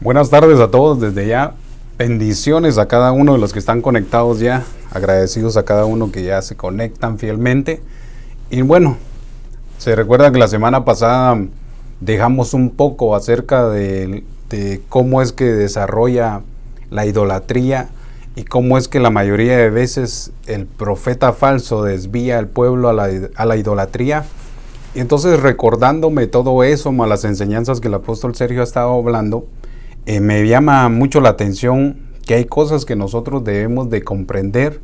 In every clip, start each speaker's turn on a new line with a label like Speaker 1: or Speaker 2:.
Speaker 1: Buenas tardes a todos desde ya. Bendiciones a cada uno de los que están conectados ya. Agradecidos a cada uno que ya se conectan fielmente. Y bueno, se recuerda que la semana pasada dejamos un poco acerca de cómo es que desarrolla la idolatría y cómo es que la mayoría de veces el profeta falso desvía al pueblo a la idolatría. Y entonces, recordándome todo eso, más las enseñanzas que el apóstol Sergio ha estado hablando, me llama mucho la atención que hay cosas que nosotros debemos de comprender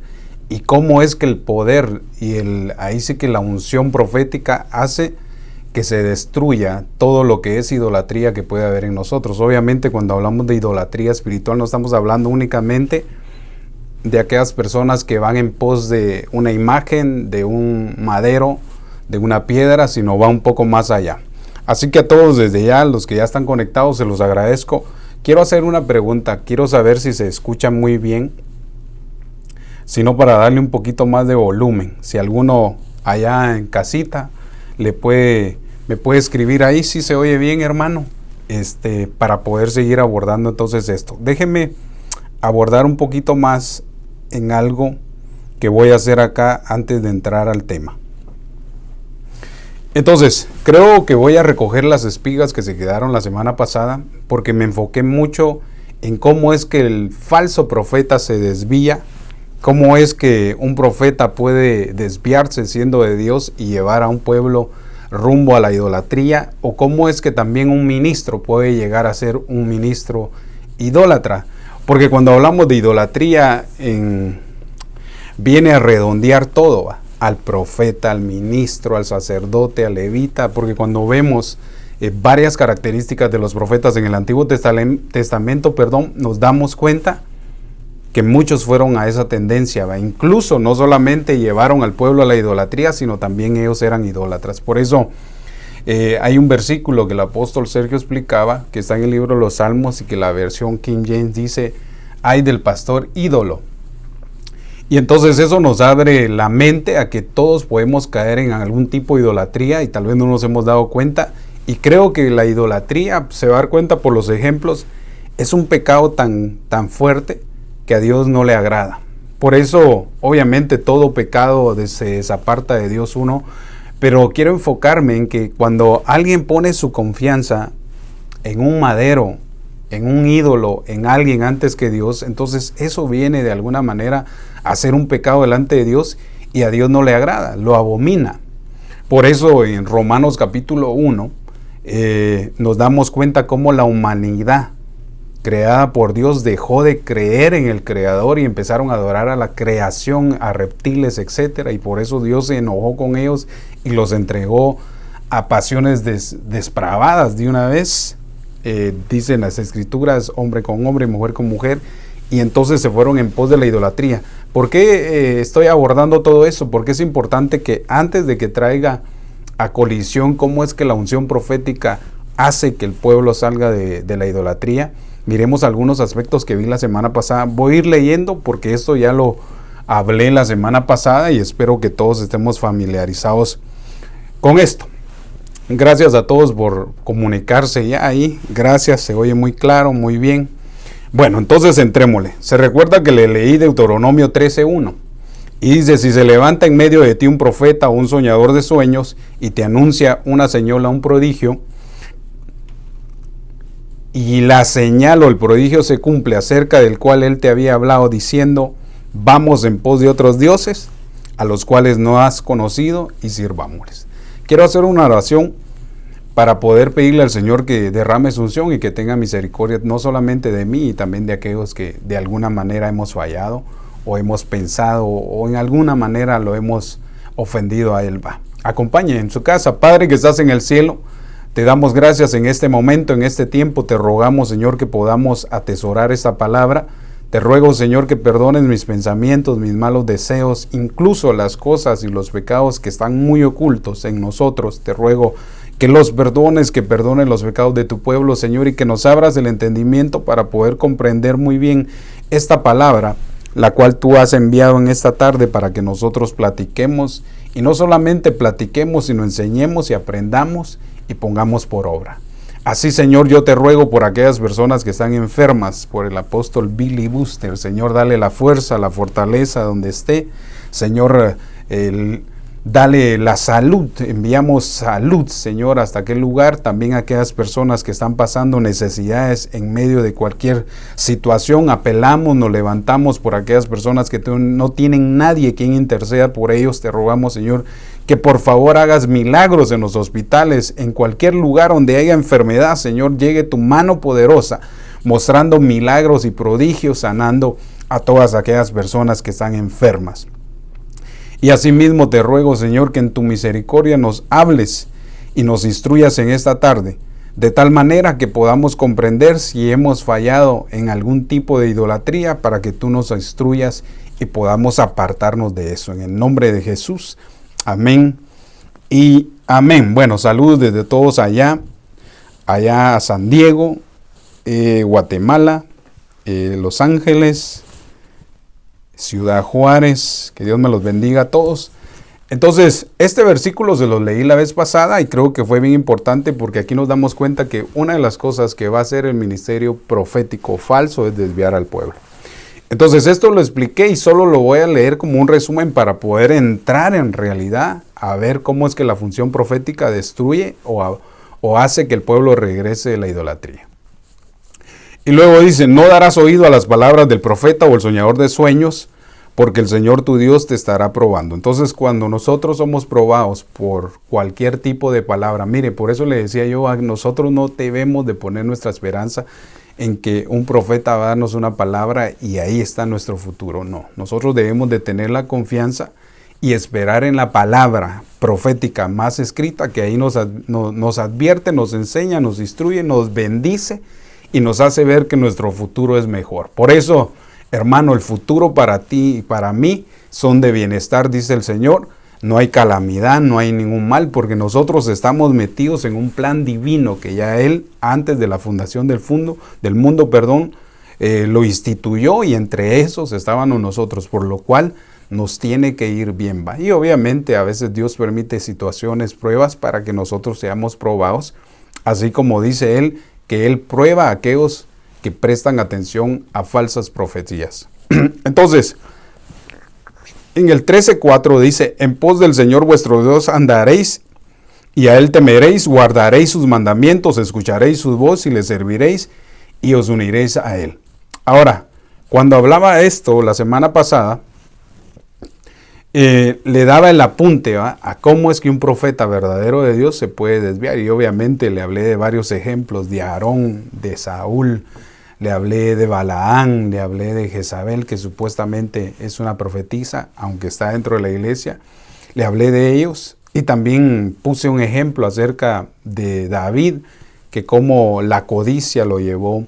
Speaker 1: y cómo es que el poder y ahí sí que la unción profética hace que se destruya todo lo que es idolatría que puede haber en nosotros. Obviamente, cuando hablamos de idolatría espiritual no estamos hablando únicamente de aquellas personas que van en pos de una imagen, de un madero, de una piedra, sino va un poco más allá. Así que a todos desde ya, los que ya están conectados, se los agradezco. Quiero hacer una pregunta, quiero saber si se escucha muy bien, si no, para darle un poquito más de volumen. Si alguno allá en casita me puede escribir ahí si se oye bien, hermano, para poder seguir abordando entonces esto. Déjenme abordar un poquito más en algo que voy a hacer acá antes de entrar al tema. Entonces, creo que voy a recoger las espigas que se quedaron la semana pasada porque me enfoqué mucho en cómo es que el falso profeta se desvía, cómo es que un profeta puede desviarse siendo de Dios y llevar a un pueblo rumbo a la idolatría, o cómo es que también un ministro puede llegar a ser un ministro idólatra. Porque cuando hablamos de idolatría, viene a redondear todo, ¿va? Al profeta, al ministro, al sacerdote, al levita, porque cuando vemos varias características de los profetas en el Antiguo Testamento, nos damos cuenta que muchos fueron a esa tendencia, ¿va? Incluso no solamente llevaron al pueblo a la idolatría, sino también ellos eran idólatras. Por eso hay un versículo que el apóstol Sergio explicaba, que está en el libro de los Salmos y que la versión King James dice: "Ay del pastor ídolo". Y entonces eso nos abre la mente a que todos podemos caer en algún tipo de idolatría y tal vez no nos hemos dado cuenta. Y creo que la idolatría, se va a dar cuenta por los ejemplos, es un pecado tan fuerte que a Dios no le agrada. Por eso, obviamente, todo pecado se desaparta de Dios uno, pero quiero enfocarme en que cuando alguien pone su confianza en un madero, en un ídolo, en alguien antes que Dios, entonces eso viene de alguna manera a ser un pecado delante de Dios y a Dios no le agrada, lo abomina. Por eso en Romanos capítulo 1 nos damos cuenta cómo la humanidad creada por Dios dejó de creer en el Creador y empezaron a adorar a la creación, a reptiles, etcétera, y por eso Dios se enojó con ellos y los entregó a pasiones despravadas de una vez. Dicen las escrituras, hombre con hombre, mujer con mujer, y entonces se fueron en pos de la idolatría. ¿Por qué estoy abordando todo eso? Porque es importante que antes de que traiga a colisión cómo es que la unción profética hace que el pueblo salga de la idolatría, miremos algunos aspectos que vi la semana pasada. Voy a ir leyendo porque esto ya lo hablé la semana pasada y espero que todos estemos familiarizados con esto. Gracias a todos por comunicarse ya ahí. Gracias, se oye muy claro, muy bien. Bueno, entonces entrémosle. Se recuerda que le leí Deuteronomio 13:1 y dice: si se levanta en medio de ti un profeta o un soñador de sueños y te anuncia una señal o un prodigio, y la señal o el prodigio se cumple acerca del cual él te había hablado diciendo: vamos en pos de otros dioses a los cuales no has conocido y sirvámosles. Quiero hacer una oración para poder pedirle al Señor que derrame su unción y que tenga misericordia no solamente de mí y también de aquellos que de alguna manera hemos fallado o hemos pensado o en alguna manera lo hemos ofendido a Él. Acompañe en su casa. Padre que estás en el cielo, te damos gracias en este momento, en este tiempo. Te rogamos, Señor, que podamos atesorar esta palabra. Te ruego, Señor, que perdones mis pensamientos, mis malos deseos, incluso las cosas y los pecados que están muy ocultos en nosotros. Te ruego que los perdones, que perdones los pecados de tu pueblo, Señor, y que nos abras el entendimiento para poder comprender muy bien esta palabra, la cual tú has enviado en esta tarde para que nosotros platiquemos, y no solamente platiquemos, sino enseñemos y aprendamos y pongamos por obra. Así, Señor, yo te ruego por aquellas personas que están enfermas, por el apóstol Billy Buster. Señor, dale la fuerza, la fortaleza donde esté. Señor, dale la salud. Enviamos salud, Señor, hasta aquel lugar. También a aquellas personas que están pasando necesidades en medio de cualquier situación. Apelamos, nos levantamos por aquellas personas que no tienen nadie quien interceda por ellos. Te rogamos, Señor, que por favor hagas milagros en los hospitales, en cualquier lugar donde haya enfermedad, Señor, llegue tu mano poderosa, mostrando milagros y prodigios, sanando a todas aquellas personas que están enfermas. Y asimismo te ruego, Señor, que en tu misericordia nos hables y nos instruyas en esta tarde, de tal manera que podamos comprender si hemos fallado en algún tipo de idolatría, para que tú nos instruyas y podamos apartarnos de eso. En el nombre de Jesús. Amén y amén. Bueno, saludos desde todos allá a San Diego, Guatemala, Los Ángeles, Ciudad Juárez. Que Dios me los bendiga a todos. Entonces, este versículo se los leí la vez pasada y creo que fue bien importante, porque aquí nos damos cuenta que una de las cosas que va a hacer el ministerio profético falso es desviar al pueblo. Entonces esto lo expliqué y solo lo voy a leer como un resumen para poder entrar en realidad a ver cómo es que la función profética destruye o hace que el pueblo regrese de la idolatría. Y luego dice: no darás oído a las palabras del profeta o el soñador de sueños, porque el Señor tu Dios te estará probando. Entonces, cuando nosotros somos probados por cualquier tipo de palabra, mire, por eso le decía yo, a nosotros no debemos de poner nuestra esperanza en que un profeta va a darnos una palabra y ahí está nuestro futuro. No, nosotros debemos de tener la confianza y esperar en la palabra profética más escrita, que ahí nos advierte, nos enseña, nos instruye, nos bendice y nos hace ver que nuestro futuro es mejor. Por eso, hermano, el futuro para ti y para mí son de bienestar, dice el Señor. No hay calamidad, no hay ningún mal, porque nosotros estamos metidos en un plan divino que ya Él, antes de la fundación del mundo, lo instituyó, y entre esos estábamos nosotros, por lo cual nos tiene que ir bien. Y obviamente a veces Dios permite situaciones, pruebas, para que nosotros seamos probados, así como dice Él, que Él prueba a aquellos que prestan atención a falsas profecías. Entonces, en el 13:4 dice: en pos del Señor vuestro Dios andaréis, y a Él temeréis, guardaréis sus mandamientos, escucharéis su voz y le serviréis, y os uniréis a Él. Ahora, cuando hablaba esto la semana pasada, le daba el apunte a cómo es que un profeta verdadero de Dios se puede desviar. Y obviamente le hablé de varios ejemplos, de Aarón, de Saúl, le hablé de Balaán, le hablé de Jezabel, que supuestamente es una profetisa, aunque está dentro de la iglesia. Le hablé de ellos y también puse un ejemplo acerca de David, que como la codicia lo llevó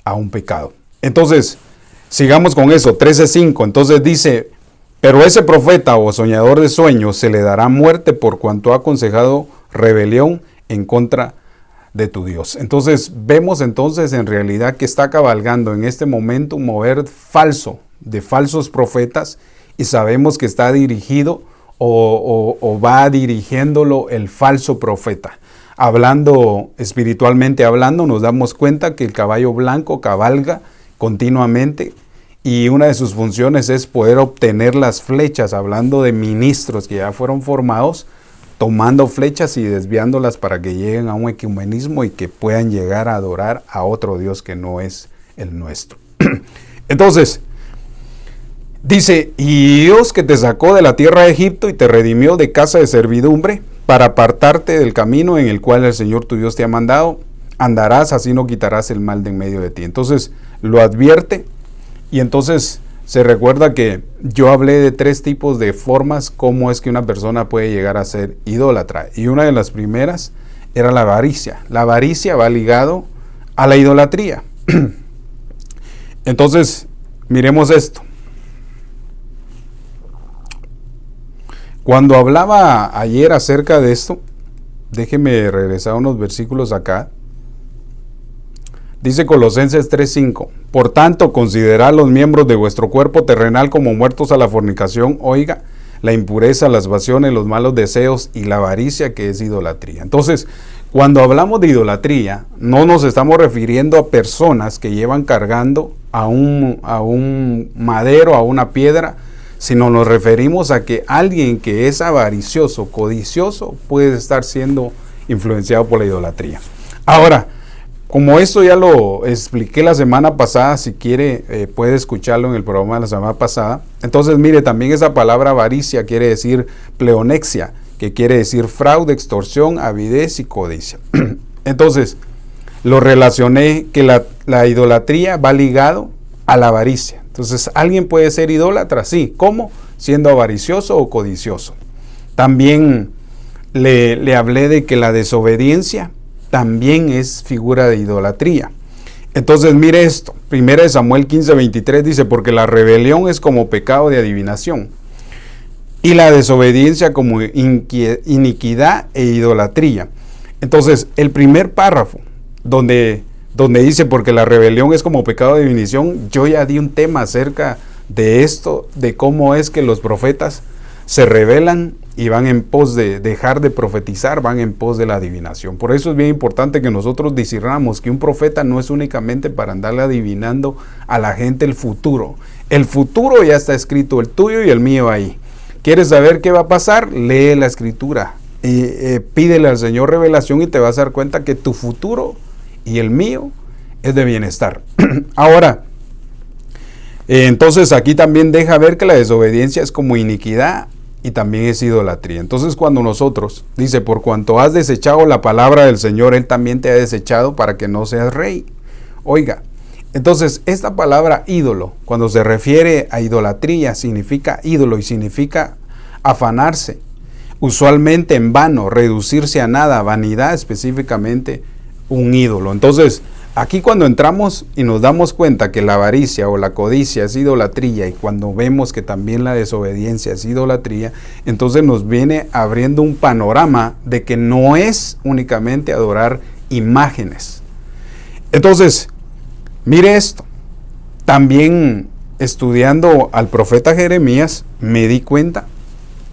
Speaker 1: a un pecado. Entonces, sigamos con eso, 13:5. Entonces dice: pero ese profeta o soñador de sueños se le dará muerte por cuanto ha aconsejado rebelión en contra de tu Dios. Entonces vemos en realidad que está cabalgando en este momento un mover falso de falsos profetas, y sabemos que está dirigido o va dirigiéndolo el falso profeta. Hablando espiritualmente hablando, nos damos cuenta que el caballo blanco cabalga continuamente, y una de sus funciones es poder obtener las flechas, hablando de ministros que ya fueron formados, tomando flechas y desviándolas para que lleguen a un ecumenismo y que puedan llegar a adorar a otro Dios que no es el nuestro. Entonces, dice: y Dios, que te sacó de la tierra de Egipto y te redimió de casa de servidumbre, para apartarte del camino en el cual el Señor tu Dios te ha mandado, andarás, así no quitarás el mal de en medio de ti. Entonces, lo advierte. Y entonces se recuerda que yo hablé de 3 tipos de formas cómo es que una persona puede llegar a ser idólatra. Y una de las primeras era la avaricia. La avaricia va ligado a la idolatría. Entonces, miremos esto. Cuando hablaba ayer acerca de esto, déjeme regresar unos versículos acá. Dice Colosenses 3:5: por tanto, considerad los miembros de vuestro cuerpo terrenal como muertos a la fornicación, oiga, la impureza, las pasiones, los malos deseos y la avaricia, que es idolatría. Entonces, Cuando hablamos de idolatría, no nos estamos refiriendo a personas que llevan cargando a un madero, a una piedra, sino nos referimos a que alguien que es avaricioso, codicioso, puede estar siendo influenciado por la idolatría. Ahora, como esto ya lo expliqué la semana pasada, si quiere puede escucharlo en el programa de la semana pasada. Entonces mire, también esa palabra avaricia quiere decir pleonexia, que quiere decir fraude, extorsión, avidez y codicia. Entonces, lo relacioné que la idolatría va ligado a la avaricia. Entonces, ¿alguien puede ser idólatra? Sí. ¿Cómo? Siendo avaricioso o codicioso. También le hablé de que la desobediencia también es figura de idolatría. Entonces, mire esto. 1 Samuel 15:23 dice, porque la rebelión es como pecado de adivinación, y la desobediencia como iniquidad e idolatría. Entonces, el primer párrafo, donde dice, porque la rebelión es como pecado de adivinación, yo ya di un tema acerca de esto, de cómo es que los profetas se rebelan y van en pos de dejar de profetizar, van en pos de la adivinación. Por eso es bien importante que nosotros discernamos que un profeta no es únicamente para andarle adivinando a la gente el futuro. El futuro ya está escrito, el tuyo y el mío ahí. ¿Quieres saber qué va a pasar? Lee la escritura y pídele al Señor revelación y te vas a dar cuenta que tu futuro y el mío es de bienestar. Ahora, entonces aquí también deja ver que la desobediencia es como iniquidad y también es idolatría. Entonces cuando nosotros, dice, por cuanto has desechado la palabra del Señor, Él también te ha desechado para que no seas rey. Oiga, entonces esta palabra ídolo, cuando se refiere a idolatría, significa ídolo y significa afanarse, usualmente en vano, reducirse a nada, vanidad específicamente, un ídolo. Entonces, aquí cuando entramos y nos damos cuenta que la avaricia o la codicia es idolatría, y cuando vemos que también la desobediencia es idolatría, entonces nos viene abriendo un panorama de que no es únicamente adorar imágenes. Entonces, mire esto, también estudiando al profeta Jeremías, me di cuenta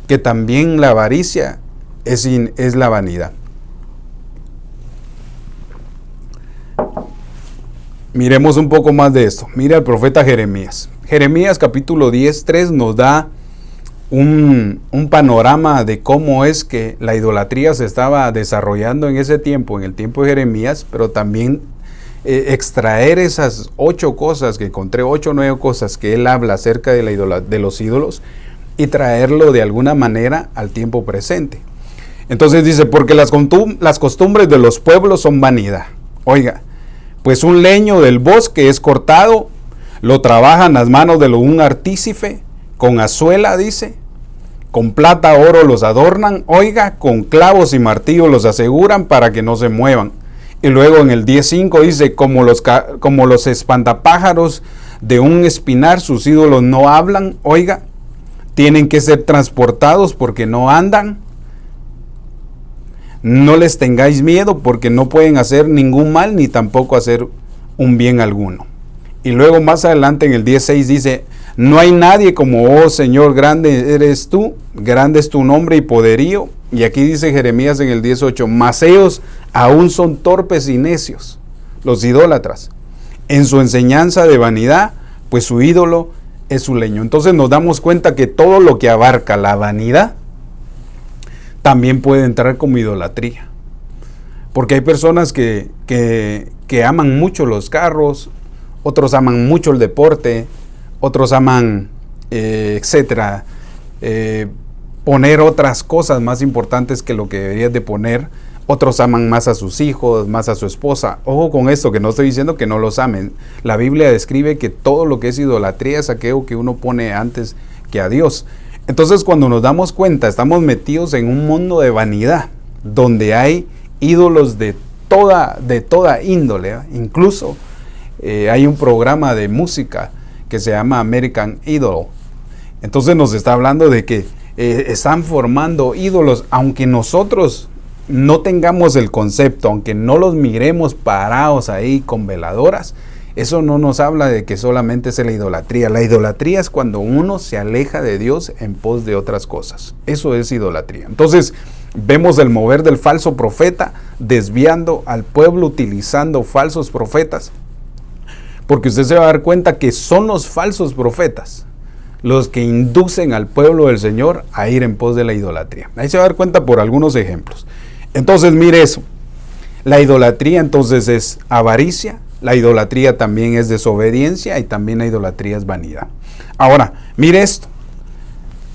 Speaker 1: que también la avaricia es la vanidad. Miremos un poco más de esto. Mire al profeta Jeremías. Jeremías capítulo 10:3 nos da un panorama de cómo es que la idolatría se estaba desarrollando en ese tiempo, en el tiempo de Jeremías, pero también extraer esas 8 cosas que encontré, 8 o 9 cosas que él habla acerca de los ídolos y traerlo de alguna manera al tiempo presente. Entonces dice, porque las costumbres de los pueblos son vanidad. Oiga, pues un leño del bosque es cortado, lo trabajan las manos de un artífice, con azuela, dice, con plata, oro los adornan, oiga, con clavos y martillos los aseguran para que no se muevan. Y luego en el 10:5 dice, como los espantapájaros de un espinar, sus ídolos no hablan, oiga, tienen que ser transportados porque no andan. No les tengáis miedo porque no pueden hacer ningún mal ni tampoco hacer un bien alguno. Y luego más adelante en el 10:6 dice, no hay nadie como, oh Señor, grande eres tú, grande es tu nombre y poderío. Y aquí dice Jeremías en el 10:8, mas ellos aún son torpes y necios, los idólatras, en su enseñanza de vanidad, pues su ídolo es su leño. Entonces nos damos cuenta que todo lo que abarca la vanidad también puede entrar como idolatría. Porque hay personas que aman mucho los carros, otros aman mucho el deporte, otros aman, etcétera, poner otras cosas más importantes que lo que deberías de poner. Otros aman más a sus hijos, más a su esposa. Ojo con esto, que no estoy diciendo que no los amen. La Biblia describe que todo lo que es idolatría es aquello que uno pone antes que a Dios. Entonces cuando nos damos cuenta, estamos metidos en un mundo de vanidad, donde hay ídolos de toda índole, ¿eh? Incluso hay un programa de música que se llama American Idol. Entonces nos está hablando de que están formando ídolos, aunque nosotros no tengamos el concepto, aunque no los miremos parados ahí con veladoras, eso no nos habla de que solamente es la idolatría. La idolatría es cuando uno se aleja de Dios en pos de otras cosas. Eso es idolatría. Entonces, vemos el mover del falso profeta, desviando al pueblo, utilizando falsos profetas. Porque usted se va a dar cuenta que son los falsos profetas los que inducen al pueblo del Señor a ir en pos de la idolatría. Ahí se va a dar cuenta por algunos ejemplos. Entonces, mire eso. La idolatría entonces es avaricia, la idolatría también es desobediencia y también la idolatría es vanidad. Ahora, mire esto.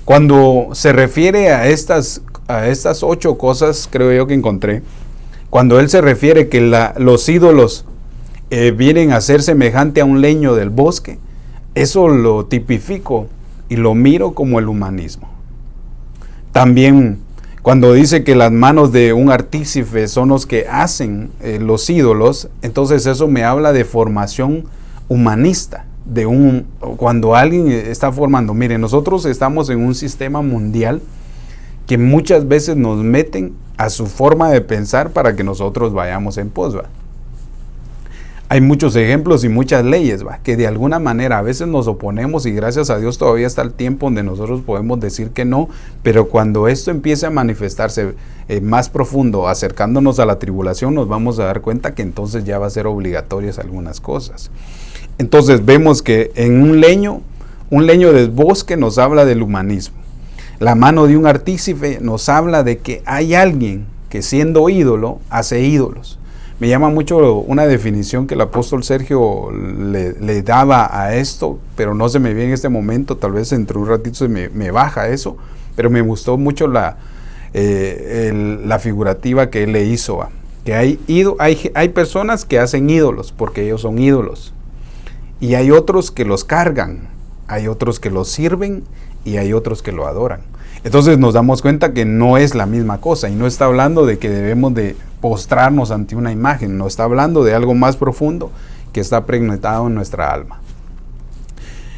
Speaker 1: Cuando se refiere a estas 8 cosas, creo yo que encontré, cuando él se refiere que los ídolos vienen a ser semejante a un leño del bosque, eso lo tipifico y lo miro como el humanismo. También cuando dice que las manos de un artífice son los que hacen los ídolos, entonces eso me habla de formación humanista, cuando alguien está formando. Mire, nosotros estamos en un sistema mundial que muchas veces nos meten a su forma de pensar para que nosotros vayamos en pos, ¿va? Hay muchos ejemplos y muchas leyes, ¿va?, que de alguna manera a veces nos oponemos, y gracias a Dios todavía está el tiempo donde nosotros podemos decir que no, pero cuando esto empiece a manifestarse más profundo, acercándonos a la tribulación, nos vamos a dar cuenta que entonces ya va a ser obligatorias algunas cosas. Entonces vemos que en un leño del bosque nos habla del humanismo. La mano de un artífice nos habla de que hay alguien que siendo ídolo hace ídolos. Me llama mucho una definición que el apóstol Sergio le daba a esto, pero no se me viene en este momento, tal vez entre un ratito se me baja eso, pero me gustó mucho la figurativa que él le hizo. Que hay personas que hacen ídolos porque ellos son ídolos, y hay otros que los cargan, hay otros que los sirven y hay otros que lo adoran. Entonces nos damos cuenta que no es la misma cosa, y no está hablando de que debemos de postrarnos ante una imagen, no está hablando de algo más profundo que está pregnantado en nuestra alma.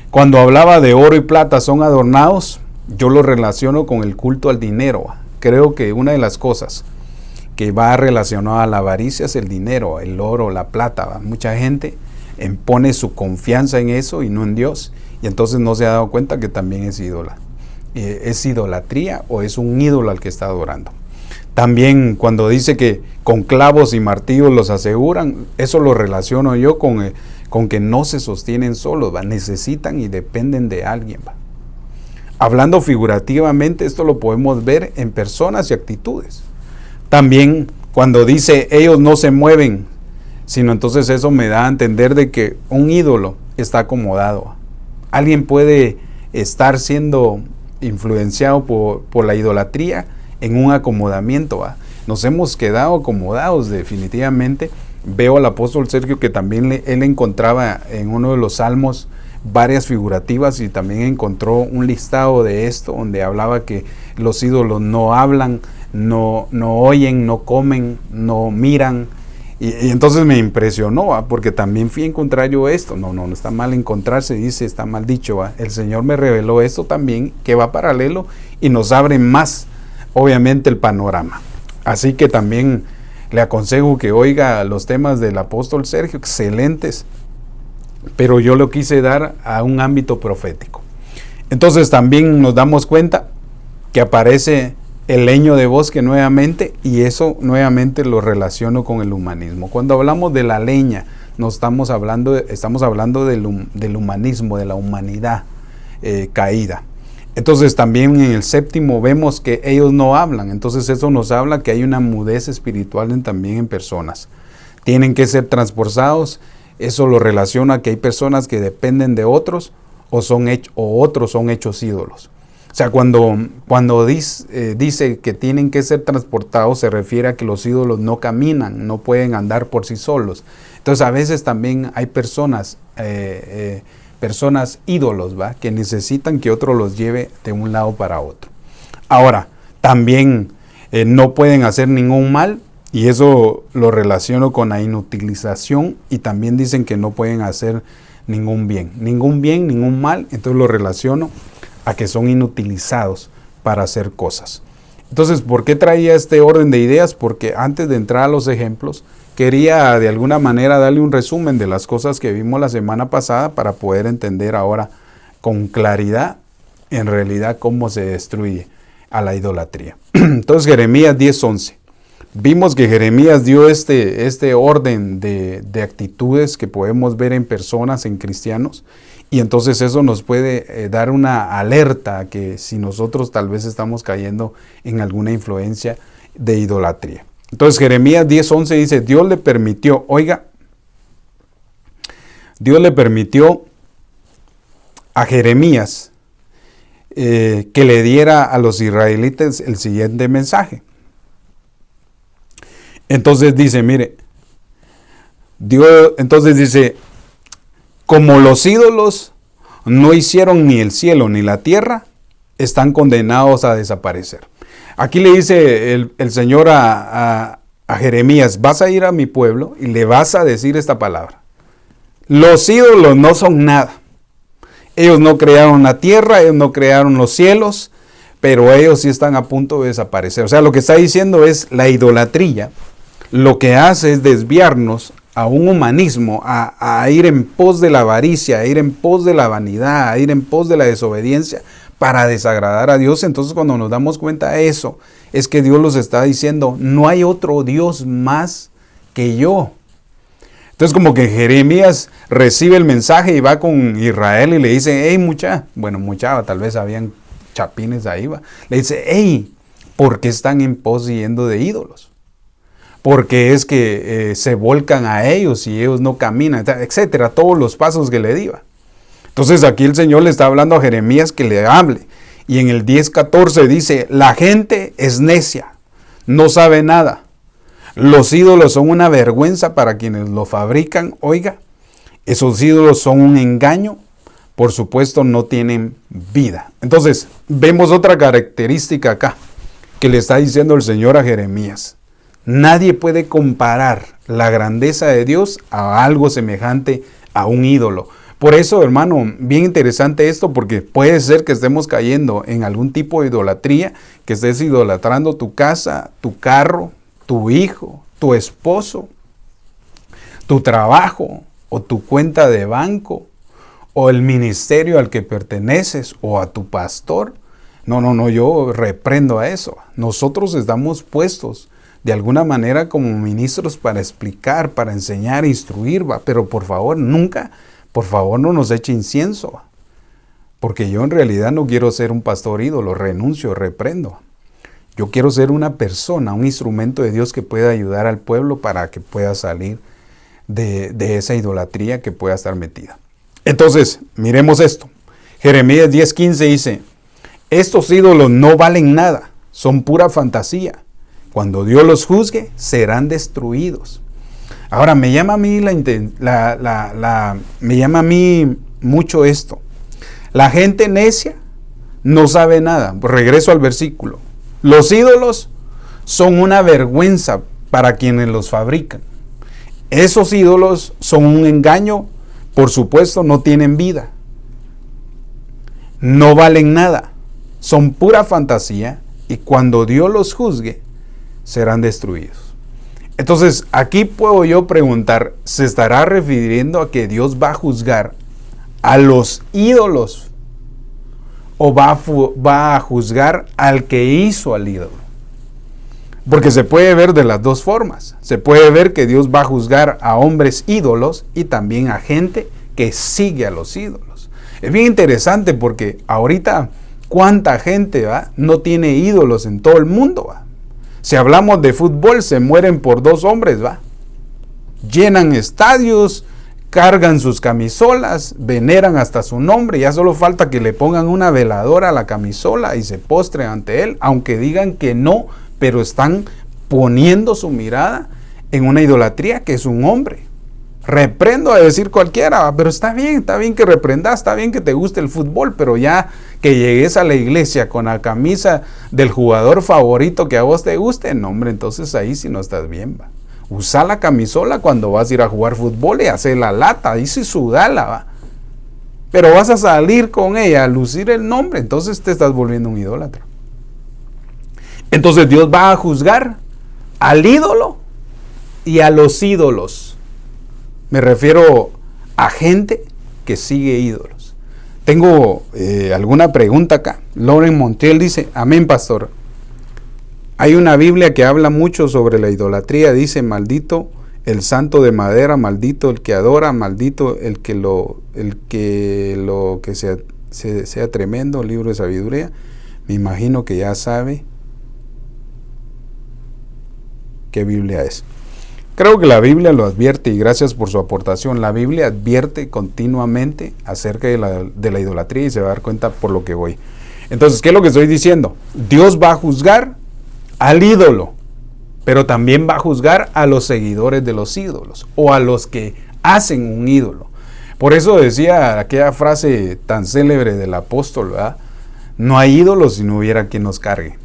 Speaker 1: Cuando hablaba de oro y plata son adornados, yo lo relaciono con el culto al dinero. Creo que una de las cosas que va relacionada a la avaricia es el dinero, el oro, la plata. Mucha gente pone su confianza en eso y no en Dios, y entonces no se ha dado cuenta que también es ídola. Es idolatría o es un ídolo al que está adorando. También cuando dice que con clavos y martillos los aseguran, eso lo relaciono yo con que no se sostienen solos, ¿va?, necesitan y dependen de alguien, ¿va? Hablando figurativamente, esto lo podemos ver en personas y actitudes. También cuando dice ellos no se mueven, sino entonces eso me da a entender de que un ídolo está acomodado. Alguien puede estar siendo influenciado por la idolatría en un acomodamiento, ¿va? Nos hemos quedado acomodados definitivamente. Veo al apóstol Sergio que también él encontraba en uno de los salmos varias figurativas, y también encontró un listado de esto donde hablaba que los ídolos no hablan, no oyen, no comen, no miran. Y entonces me impresionó, ¿va?, porque también fui a encontrar yo esto. No está mal encontrarse, dice, está mal dicho, ¿va? El Señor me reveló esto también, que va paralelo y nos abre más, obviamente, el panorama. Así que también le aconsejo que oiga los temas del apóstol Sergio, excelentes, pero yo lo quise dar a un ámbito profético. Entonces también nos damos cuenta que aparece el leño de bosque nuevamente, y eso nuevamente lo relaciono con el humanismo. Cuando hablamos de la leña, estamos hablando del humanismo, de la humanidad caída. Entonces también en el 7º vemos que ellos no hablan, entonces eso nos habla que hay una mudez espiritual también en personas. Tienen que ser transportados, eso lo relaciona a que hay personas que dependen de otros o otros son hechos ídolos. O sea, cuando dice que tienen que ser transportados, se refiere a que los ídolos no caminan, no pueden andar por sí solos. Entonces a veces también hay personas ídolos, ¿va?, que necesitan que otro los lleve de un lado para otro. Ahora, también no pueden hacer ningún mal, y eso lo relaciono con la inutilización, y también dicen que no pueden hacer ningún bien, ningún mal, entonces lo relaciono a que son inutilizados para hacer cosas. Entonces, ¿por qué traía este orden de ideas? Porque antes de entrar a los ejemplos, quería de alguna manera darle un resumen de las cosas que vimos la semana pasada para poder entender ahora con claridad en realidad cómo se destruye a la idolatría. Entonces Jeremías 10:11. Vimos que Jeremías dio este orden de actitudes que podemos ver en personas, en cristianos, y entonces eso nos puede dar una alerta que si nosotros tal vez estamos cayendo en alguna influencia de idolatría. Entonces Jeremías 10:11 dice, Dios le permitió a Jeremías que le diera a los israelitas el siguiente mensaje. Entonces dice, mire, como los ídolos no hicieron ni el cielo ni la tierra, están condenados a desaparecer. Aquí le dice el Señor a Jeremías, vas a ir a mi pueblo y le vas a decir esta palabra. Los ídolos no son nada. Ellos no crearon la tierra, ellos no crearon los cielos, pero ellos sí están a punto de desaparecer. O sea, lo que está diciendo es la idolatría. Lo que hace es desviarnos a un humanismo, a ir en pos de la avaricia, a ir en pos de la vanidad, a ir en pos de la desobediencia para desagradar a Dios. Entonces cuando nos damos cuenta de eso, es que Dios los está diciendo, no hay otro Dios más que yo. Entonces como que Jeremías recibe el mensaje y va con Israel y le dice, hey tal vez habían chapines ahí, va. Le dice, hey, ¿por qué están en pos yendo de ídolos? Porque es que se volcan a ellos y ellos no caminan, etcétera, todos los pasos que le dio. Entonces aquí el Señor le está hablando a Jeremías que le hable. Y en el 10:14 dice, la gente es necia, no sabe nada. Los ídolos son una vergüenza para quienes lo fabrican. Oiga, esos ídolos son un engaño, por supuesto no tienen vida. Entonces vemos otra característica acá que le está diciendo el Señor a Jeremías. Nadie puede comparar la grandeza de Dios a algo semejante a un ídolo. Por eso, hermano, bien interesante esto, porque puede ser que estemos cayendo en algún tipo de idolatría, que estés idolatrando tu casa, tu carro, tu hijo, tu esposo, tu trabajo, o tu cuenta de banco, o el ministerio al que perteneces, o a tu pastor. No, yo reprendo a eso. Nosotros estamos puestos de alguna manera como ministros para explicar, para enseñar, instruir, ¿va? Pero por favor no nos eche incienso, porque yo en realidad no quiero ser un pastor ídolo, renuncio, reprendo. Yo quiero ser una persona, un instrumento de Dios que pueda ayudar al pueblo para que pueda salir de esa idolatría que pueda estar metida. Entonces, miremos esto. Jeremías 10:15 dice, estos ídolos no valen nada, son pura fantasía. Cuando Dios los juzgue, serán destruidos. Ahora, me llama a mí mucho esto. La gente necia no sabe nada. Regreso al versículo. Los ídolos son una vergüenza para quienes los fabrican. Esos ídolos son un engaño, por supuesto, no tienen vida. No valen nada. Son pura fantasía y cuando Dios los juzgue, serán destruidos. Entonces, aquí puedo yo preguntar, ¿se estará refiriendo a que Dios va a juzgar a los ídolos o va a juzgar al que hizo al ídolo? Porque se puede ver de las dos formas. Se puede ver que Dios va a juzgar a hombres ídolos y también a gente que sigue a los ídolos. Es bien interesante porque ahorita, ¿cuánta gente no tiene ídolos en todo el mundo? Si hablamos de fútbol, se mueren por 2 hombres, llenan estadios, cargan sus camisolas, veneran hasta su nombre, ya solo falta que le pongan una veladora a la camisola y se postren ante él, aunque digan que no, pero están poniendo su mirada en una idolatría que es un hombre. Reprendo a decir cualquiera, pero está bien que reprendas, está bien que te guste el fútbol, pero ya que llegues a la iglesia con la camisa del jugador favorito que a vos te guste, no hombre, entonces ahí sí no estás bien, Usa la camisola cuando vas a ir a jugar fútbol y hacer la lata, ahí sí sudala, pero vas a salir con ella a lucir el nombre, entonces te estás volviendo un idólatra. Entonces Dios va a juzgar al ídolo y a los ídolos. Me refiero a gente que sigue ídolos. Tengo alguna pregunta acá. Lauren Montiel dice, amén, pastor. Hay una Biblia que habla mucho sobre la idolatría. Dice, maldito el santo de madera, maldito el que adora, maldito el que sea tremendo, libro de sabiduría. Me imagino que ya sabe qué Biblia es. Creo que la Biblia lo advierte, y gracias por su aportación. La Biblia advierte continuamente acerca de la idolatría, y se va a dar cuenta por lo que voy. Entonces, ¿qué es lo que estoy diciendo? Dios va a juzgar al ídolo, pero también va a juzgar a los seguidores de los ídolos, o a los que hacen un ídolo. Por eso decía aquella frase tan célebre del apóstol, ¿verdad? No hay ídolos si no hubiera quien nos cargue.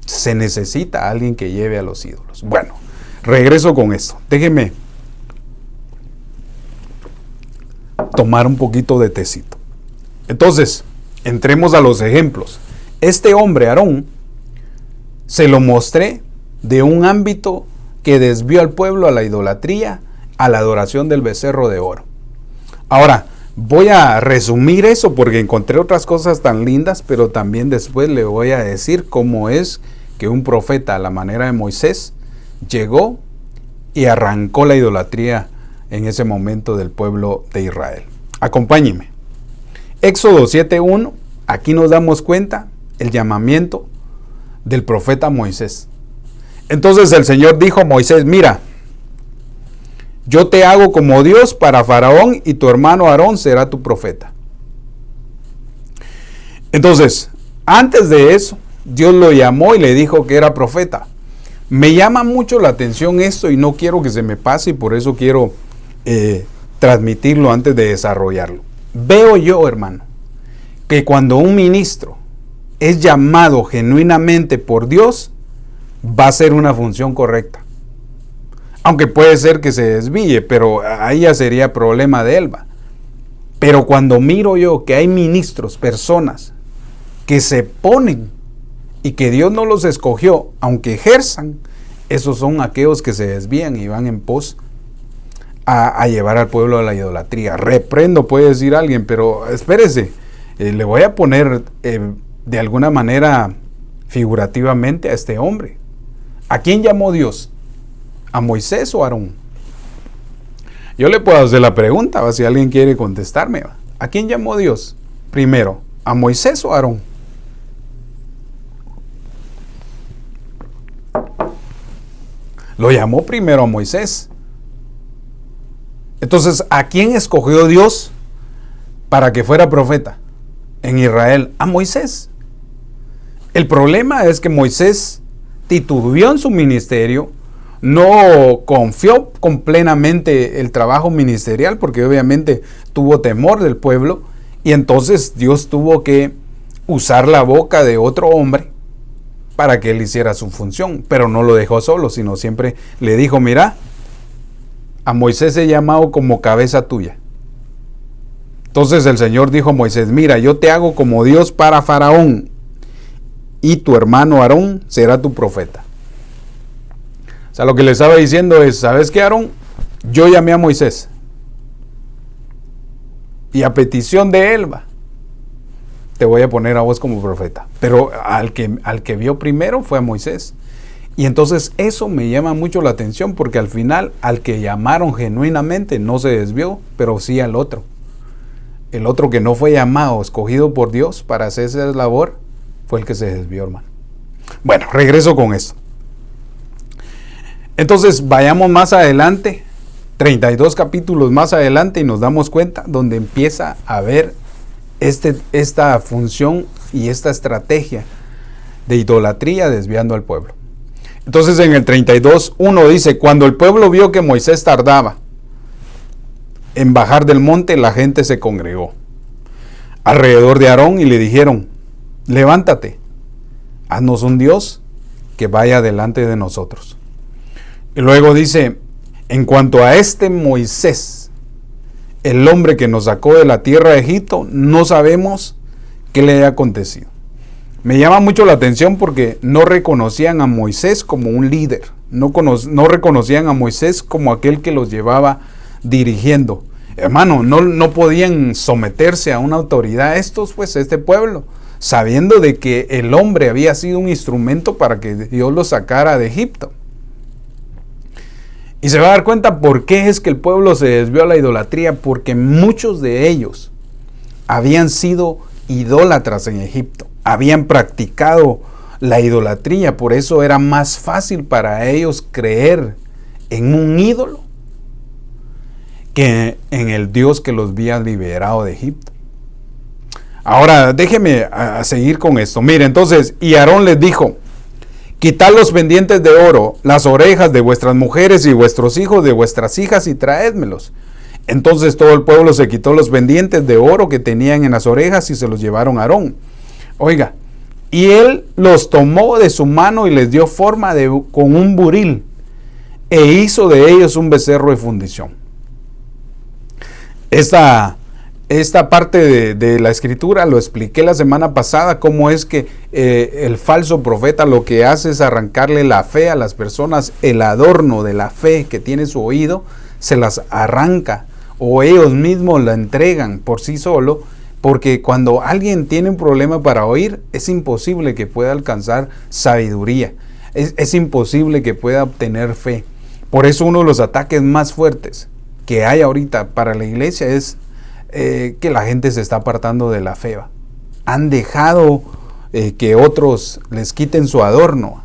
Speaker 1: Se necesita alguien que lleve a los ídolos. Bueno, regreso con esto. Déjeme tomar un poquito de tecito. Entonces, entremos a los ejemplos. Este hombre, Aarón, se lo mostré de un ámbito que desvió al pueblo a la idolatría, a la adoración del becerro de oro. Ahora, voy a resumir eso porque encontré otras cosas tan lindas, pero también después le voy a decir cómo es que un profeta, a la manera de Moisés, llegó y arrancó la idolatría en ese momento del pueblo de Israel. Acompáñenme. Éxodo 7:1, aquí nos damos cuenta el llamamiento del profeta Moisés. Entonces el Señor dijo a Moisés, mira, yo te hago como Dios para Faraón y tu hermano Aarón será tu profeta. Entonces, antes de eso, Dios lo llamó y le dijo que era profeta. Me llama mucho la atención esto y no quiero que se me pase, y por eso quiero transmitirlo antes de desarrollarlo. Veo yo, hermano, que cuando un ministro es llamado genuinamente por Dios, va a ser una función correcta. Aunque puede ser que se desvíe, pero ahí ya sería problema de él. Pero cuando miro yo que hay ministros, personas que se ponen y que Dios no los escogió, aunque ejerzan, esos son aquellos que se desvían y van en pos a llevar al pueblo a la idolatría. Reprendo, puede decir alguien, pero espérese, le voy a poner de alguna manera figurativamente a este hombre. ¿A quién llamó Dios? ¿A Moisés o a Aarón? Yo le puedo hacer la pregunta, si alguien quiere contestarme. ¿A quién llamó Dios primero? ¿A Moisés o a Aarón? Lo llamó primero a Moisés. Entonces, ¿a quién escogió Dios para que fuera profeta en Israel? A Moisés. El problema es que Moisés titubeó en su ministerio, no confió con plenamente el trabajo ministerial, porque obviamente tuvo temor del pueblo, y entonces Dios tuvo que usar la boca de otro hombre para que él hiciera su función, pero no lo dejó solo, sino siempre le dijo, mira, a Moisés he llamado como cabeza tuya. Entonces el Señor dijo a Moisés, mira, yo te hago como Dios para Faraón, y tu hermano Aarón será tu profeta. O sea, lo que le estaba diciendo es, ¿sabes qué, Aarón? Yo llamé a Moisés, y a petición de él, te voy a poner a vos como profeta. Pero al que vio primero fue a Moisés. Y entonces eso me llama mucho la atención, porque al final al que llamaron genuinamente no se desvió, pero sí al otro. El otro que no fue llamado, escogido por Dios para hacer esa labor, fue el que se desvió, hermano. Bueno, regreso con esto. Entonces vayamos más adelante, 32 capítulos más adelante, y nos damos cuenta donde empieza a ver esta función y esta estrategia de idolatría desviando al pueblo. Entonces en el 32:1 dice, cuando el pueblo vio que Moisés tardaba en bajar del monte, la gente se congregó alrededor de Aarón y le dijeron, levántate, haznos un Dios que vaya delante de nosotros. Y luego dice, en cuanto a este Moisés, el hombre que nos sacó de la tierra de Egipto, no sabemos qué le haya acontecido. Me llama mucho la atención porque no reconocían a Moisés como un líder. no reconocían a Moisés como aquel que los llevaba dirigiendo. Hermano, no podían someterse a una autoridad este pueblo, sabiendo de que el hombre había sido un instrumento para que Dios los sacara de Egipto. Y se va a dar cuenta por qué es que el pueblo se desvió a la idolatría, porque muchos de ellos habían sido idólatras en Egipto, habían practicado la idolatría, por eso era más fácil para ellos creer en un ídolo que en el Dios que los había liberado de Egipto. Ahora, déjeme seguir con esto. Mire, entonces, y Aarón les dijo: quitad los pendientes de oro, las orejas de vuestras mujeres y vuestros hijos de vuestras hijas y traédmelos. Entonces todo el pueblo se quitó los pendientes de oro que tenían en las orejas y se los llevaron a Aarón. Oiga, y él los tomó de su mano y les dio forma con un buril e hizo de ellos un becerro de fundición. Esta parte de la escritura lo expliqué la semana pasada, cómo es que el falso profeta lo que hace es arrancarle la fe a las personas, el adorno de la fe que tiene su oído, se las arranca o ellos mismos la entregan por sí solo, porque cuando alguien tiene un problema para oír, es imposible que pueda alcanzar sabiduría, es imposible que pueda obtener fe. Por eso uno de los ataques más fuertes que hay ahorita para la iglesia es que la gente se está apartando de la fe. Han dejado que otros les quiten su adorno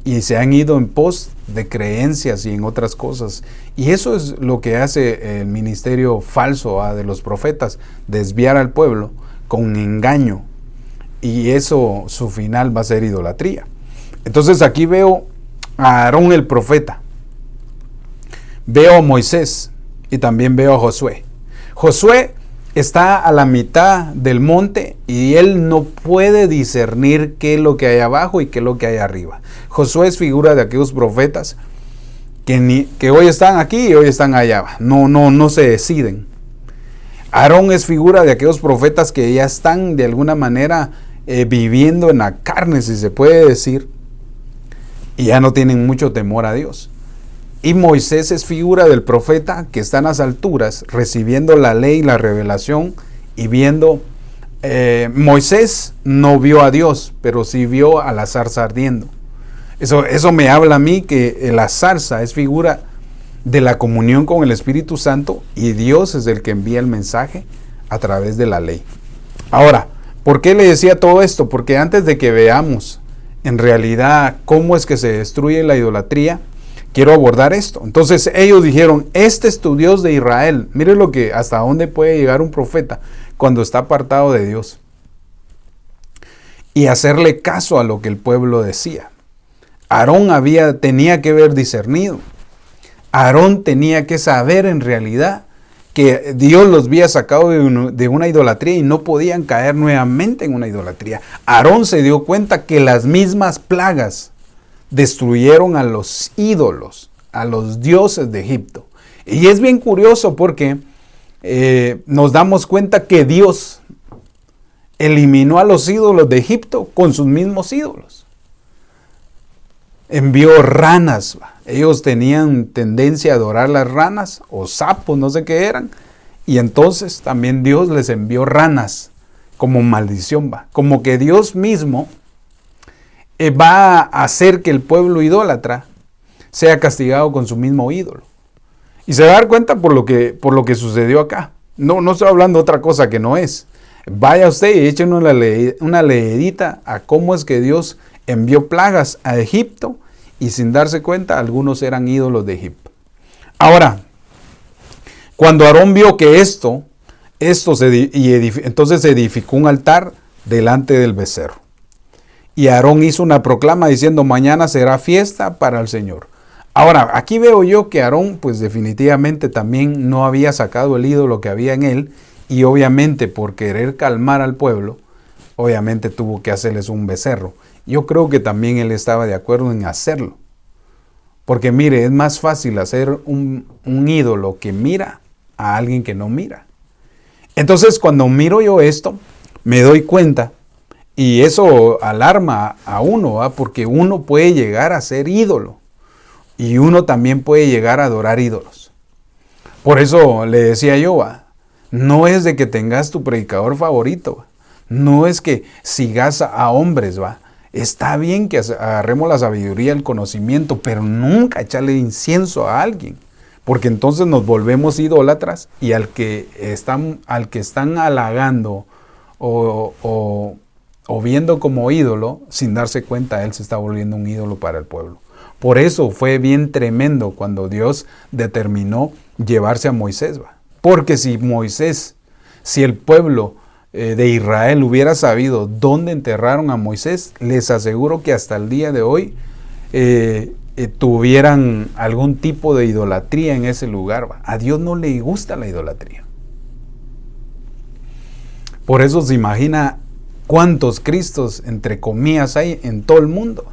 Speaker 1: y se han ido en pos de creencias y en otras cosas. Y eso es lo que hace el ministerio falso de los profetas, desviar al pueblo con engaño. Y eso, su final va a ser idolatría. Entonces aquí veo a Aarón el profeta, veo a Moisés y también veo a Josué. Josué está a la mitad del monte y él no puede discernir qué es lo que hay abajo y qué es lo que hay arriba. Josué es figura de aquellos profetas que hoy están aquí y hoy están allá. No se deciden. Aarón es figura de aquellos profetas que ya están de alguna manera viviendo en la carne, si se puede decir, y ya no tienen mucho temor a Dios. Y Moisés es figura del profeta que está en las alturas recibiendo la ley, la revelación y viendo. Moisés no vio a Dios, pero sí vio a la zarza ardiendo. Eso me habla a mí que la zarza es figura de la comunión con el Espíritu Santo y Dios es el que envía el mensaje a través de la ley. Ahora, ¿por qué le decía todo esto? Porque antes de que veamos en realidad cómo es que se destruye la idolatría, quiero abordar esto. Entonces ellos dijeron: este es tu Dios de Israel. Mire hasta dónde puede llegar un profeta cuando está apartado de Dios. Y hacerle caso a lo que el pueblo decía. Aarón tenía que haber discernido. Aarón tenía que saber en realidad que Dios los había sacado de una idolatría y no podían caer nuevamente en una idolatría. Aarón se dio cuenta que las mismas plagas destruyeron a los ídolos, a los dioses de Egipto. Y es bien curioso porque nos damos cuenta que Dios eliminó a los ídolos de Egipto con sus mismos ídolos. Envió ranas. Ellos tenían tendencia a adorar las ranas o sapos, no sé qué eran. Y entonces también Dios les envió ranas como maldición. Como que Dios mismo va a hacer que el pueblo idólatra sea castigado con su mismo ídolo. Y se va a dar cuenta por lo que sucedió acá. No estoy hablando de otra cosa que no es. Vaya usted y echen una leedita a cómo es que Dios envió plagas a Egipto y sin darse cuenta algunos eran ídolos de Egipto. Ahora, cuando Aarón vio que entonces se edificó un altar delante del becerro. Y Aarón hizo una proclama diciendo: mañana será fiesta para el Señor. Ahora, aquí veo yo que Aarón, pues definitivamente también no había sacado el ídolo que había en él. Y obviamente por querer calmar al pueblo, obviamente tuvo que hacerles un becerro. Yo creo que también él estaba de acuerdo en hacerlo. Porque mire, es más fácil hacer un ídolo que mira a alguien que no mira. Entonces cuando miro yo esto, me doy cuenta. Y eso alarma a uno, porque uno puede llegar a ser ídolo. Y uno también puede llegar a adorar ídolos. Por eso le decía yo, no es de que tengas tu predicador favorito, no es que sigas a hombres, está bien que agarremos la sabiduría, el conocimiento, pero nunca echarle incienso a alguien, porque entonces nos volvemos idólatras y al que están halagando o viendo como ídolo, sin darse cuenta, él se está volviendo un ídolo para el pueblo. Por eso fue bien tremendo cuando Dios determinó llevarse a Moisés. Porque si el pueblo de Israel hubiera sabido dónde enterraron a Moisés, les aseguro que hasta el día de hoy tuvieran algún tipo de idolatría en ese lugar. A Dios no le gusta la idolatría. Por eso se imagina cuántos Cristos, entre comillas, hay en todo el mundo.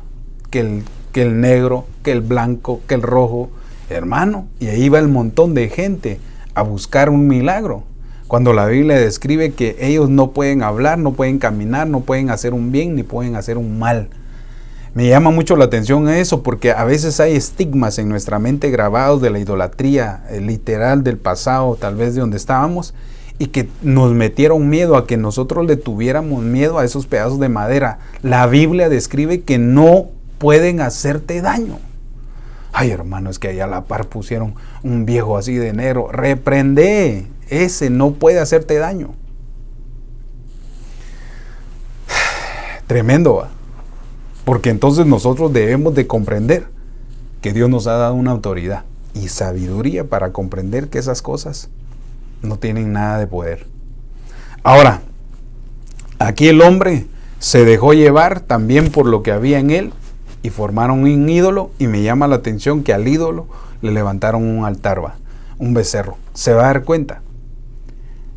Speaker 1: Que el negro, que el blanco, que el rojo, hermano. Y ahí va el montón de gente a buscar un milagro. Cuando la Biblia describe que ellos no pueden hablar, no pueden caminar, no pueden hacer un bien, ni pueden hacer un mal. Me llama mucho la atención eso, porque a veces hay estigmas en nuestra mente grabados de la idolatría literal del pasado, tal vez de donde estábamos, y que nos metieron miedo a que nosotros le tuviéramos miedo a esos pedazos de madera. La Biblia describe que no pueden hacerte daño. Ay, hermano, es que allá a la par pusieron un viejo así de negro. Reprende, ese no puede hacerte daño. Tremendo, porque entonces nosotros debemos de comprender que Dios nos ha dado una autoridad y sabiduría para comprender que esas cosas no tienen nada de poder. Ahora, aquí el hombre se dejó llevar también por lo que había en él y formaron un ídolo, y me llama la atención que al ídolo le levantaron un altar, un becerro. Se va a dar cuenta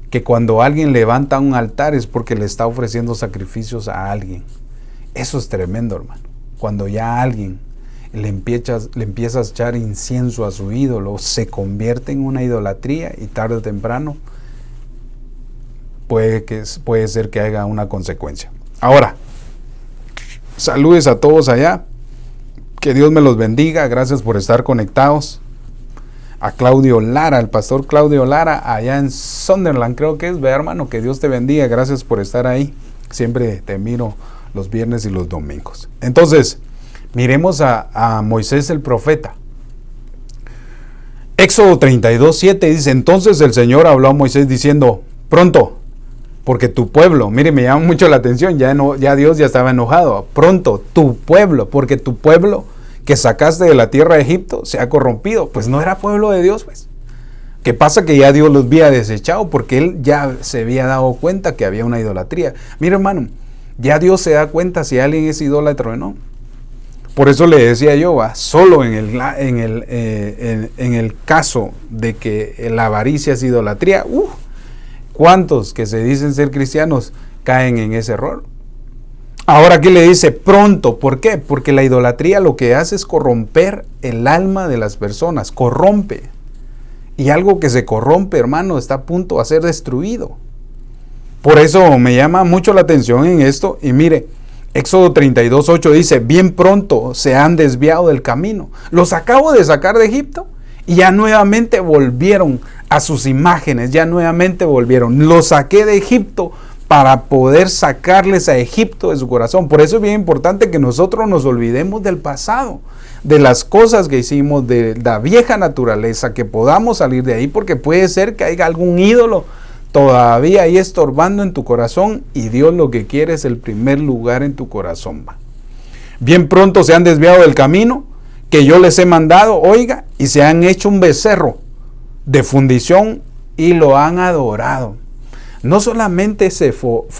Speaker 1: que cuando alguien levanta un altar es porque le está ofreciendo sacrificios a alguien. Eso es tremendo, hermano. Cuando ya alguien le empieza a echar incienso a su ídolo, se convierte en una idolatría y tarde o temprano puede ser que haya una consecuencia. Ahora, saludes a todos allá. Que Dios me los bendiga. Gracias por estar conectados. A Claudio Lara, el pastor Claudio Lara, allá en Sunderland, creo que es, ve, hermano, que Dios te bendiga. Gracias por estar ahí. Siempre te miro los viernes y los domingos. Entonces, miremos a Moisés el profeta. Éxodo 32:7 dice: entonces el Señor habló a Moisés diciendo: pronto, porque tu pueblo, mire, me llama mucho la atención, ya Dios ya estaba enojado. Pronto, tu pueblo, porque tu pueblo que sacaste de la tierra de Egipto se ha corrompido. Pues no era pueblo de Dios, pues. ¿Qué pasa? Que ya Dios los había desechado porque él ya se había dado cuenta que había una idolatría. Mire, hermano, ya Dios se da cuenta si alguien es idólatra o no. Por eso le decía yo, solo en el caso de que la avaricia es idolatría, ¿cuántos que se dicen ser cristianos caen en ese error? Ahora aquí le dice pronto. ¿Por qué? Porque la idolatría lo que hace es corromper el alma de las personas, corrompe. Y algo que se corrompe, hermano, está a punto de ser destruido. Por eso me llama mucho la atención en esto. Y mire, Éxodo 32:8 dice: bien pronto se han desviado del camino. Los acabo de sacar de Egipto y ya nuevamente volvieron a sus imágenes, ya nuevamente volvieron. Los saqué de Egipto para poder sacarles a Egipto de su corazón. Por eso es bien importante que nosotros nos olvidemos del pasado, de las cosas que hicimos, de la vieja naturaleza, que podamos salir de ahí, porque puede ser que haya algún ídolo todavía ahí estorbando en tu corazón, y Dios lo que quiere es el primer lugar en tu corazón. Bien pronto se han desviado del camino que yo les he mandado, oiga, y se han hecho un becerro de fundición y lo han adorado. No solamente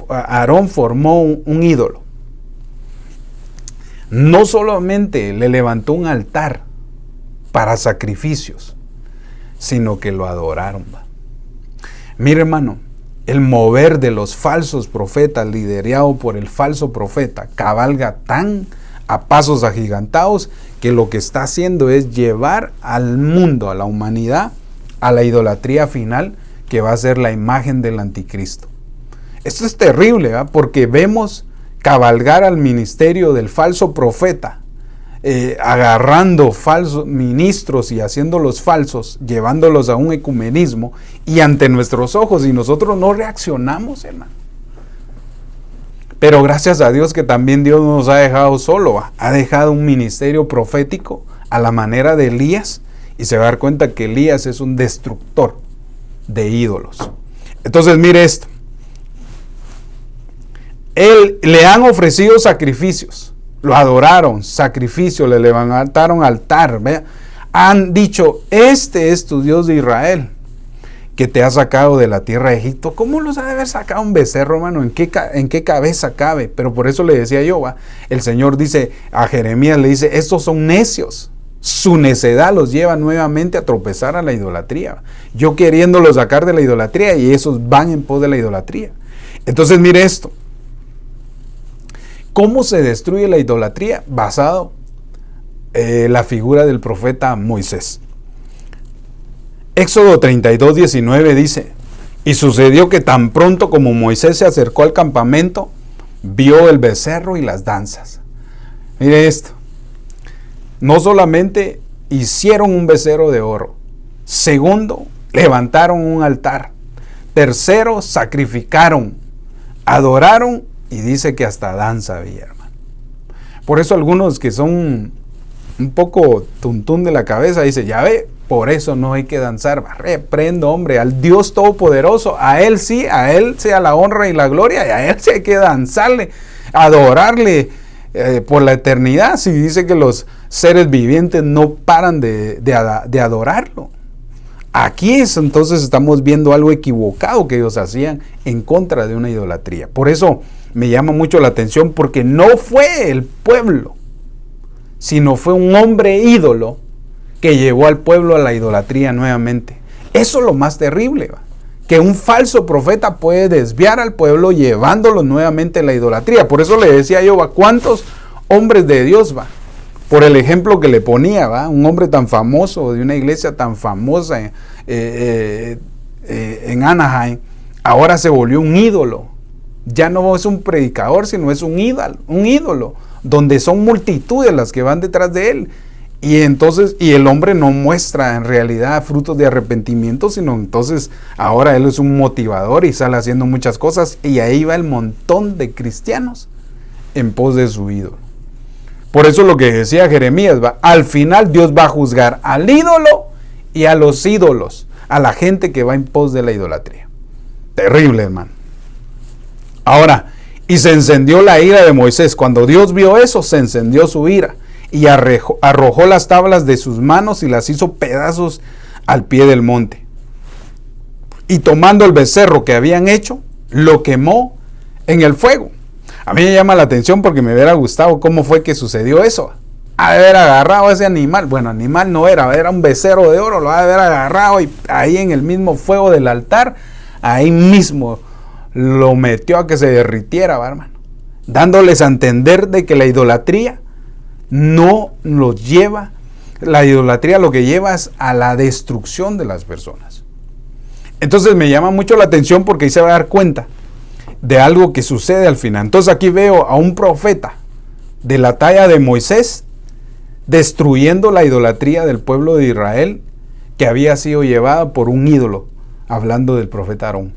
Speaker 1: Aarón formó un ídolo, no solamente le levantó un altar para sacrificios, sino que lo adoraron. Mire, hermano, el mover de los falsos profetas, liderado por el falso profeta, cabalga tan a pasos agigantados que lo que está haciendo es llevar al mundo, a la humanidad, a la idolatría final, que va a ser la imagen del anticristo. Esto es terrible, porque vemos cabalgar al ministerio del falso profeta, agarrando falsos ministros y haciéndolos falsos, llevándolos a un ecumenismo y ante nuestros ojos, y nosotros no reaccionamos, hermano. Pero gracias a Dios que también Dios nos ha dejado solo, ha dejado un ministerio profético a la manera de Elías, y se va a dar cuenta que Elías es un destructor de ídolos. Entonces mire esto, le han ofrecido sacrificios, lo adoraron, sacrificio, le levantaron altar, ¿vea? Han dicho, este es tu Dios de Israel, que te ha sacado de la tierra de Egipto. ¿Cómo los ha de haber sacado un becerro, hermano? ¿En qué cabeza cabe? Pero por eso le decía yo, el Señor dice a Jeremías, le dice, estos son necios. Su necedad los lleva nuevamente a tropezar a la idolatría. Yo queriéndolo sacar de la idolatría y esos van en pos de la idolatría. Entonces mire esto. ¿Cómo se destruye la idolatría? Basado en la figura del profeta Moisés. Éxodo 32:19 dice, y sucedió que tan pronto como Moisés se acercó al campamento, vio el becerro y las danzas. Mire esto. No solamente hicieron un becerro de oro. Segundo, levantaron un altar. Tercero, sacrificaron, adoraron y dice que hasta danza había, hermano. Por eso algunos que son un poco tuntún de la cabeza dicen, ya ve, por eso no hay que danzar. Reprendo, hombre, al Dios Todopoderoso, a Él sí, a Él sea la honra y la gloria, y a Él sí hay que danzarle, adorarle por la eternidad, si dice que los seres vivientes no paran de adorarlo. Aquí entonces estamos viendo algo equivocado que ellos hacían en contra de una idolatría. Por eso me llama mucho la atención, porque no fue el pueblo, sino fue un hombre ídolo que llevó al pueblo a la idolatría nuevamente. Eso es lo más terrible, que un falso profeta puede desviar al pueblo llevándolo nuevamente a la idolatría. Por eso le decía yo, ¿cuántos hombres de Dios por el ejemplo que le ponía, un hombre tan famoso, de una iglesia tan famosa en Anaheim, ahora se volvió un ídolo? Ya no es un predicador, sino es un ídolo, donde son multitudes las que van detrás de él. Y entonces, el hombre no muestra en realidad frutos de arrepentimiento, sino entonces ahora él es un motivador y sale haciendo muchas cosas, y ahí va el montón de cristianos en pos de su ídolo. Por eso lo que decía Jeremías, al final Dios va a juzgar al ídolo y a los ídolos, a la gente que va en pos de la idolatría. Terrible, hermano. Ahora, y se encendió la ira de Moisés. Cuando Dios vio eso, se encendió su ira y arrojó las tablas de sus manos y las hizo pedazos al pie del monte. Y tomando el becerro que habían hecho, lo quemó en el fuego. A mí me llama la atención porque me hubiera gustado cómo fue que sucedió eso. Haber agarrado a ese animal, bueno, animal no era un becerro de oro, lo ha de haber agarrado y ahí en el mismo fuego del altar, ahí mismo lo metió a que se derritiera, hermano, dándoles a entender de que la idolatría no los lleva, la idolatría lo que lleva es a la destrucción de las personas. Entonces me llama mucho la atención porque ahí se va a dar cuenta de algo que sucede al final. Entonces aquí veo a un profeta de la talla de Moisés destruyendo la idolatría del pueblo de Israel, que había sido llevada por un ídolo, hablando del profeta Aarón.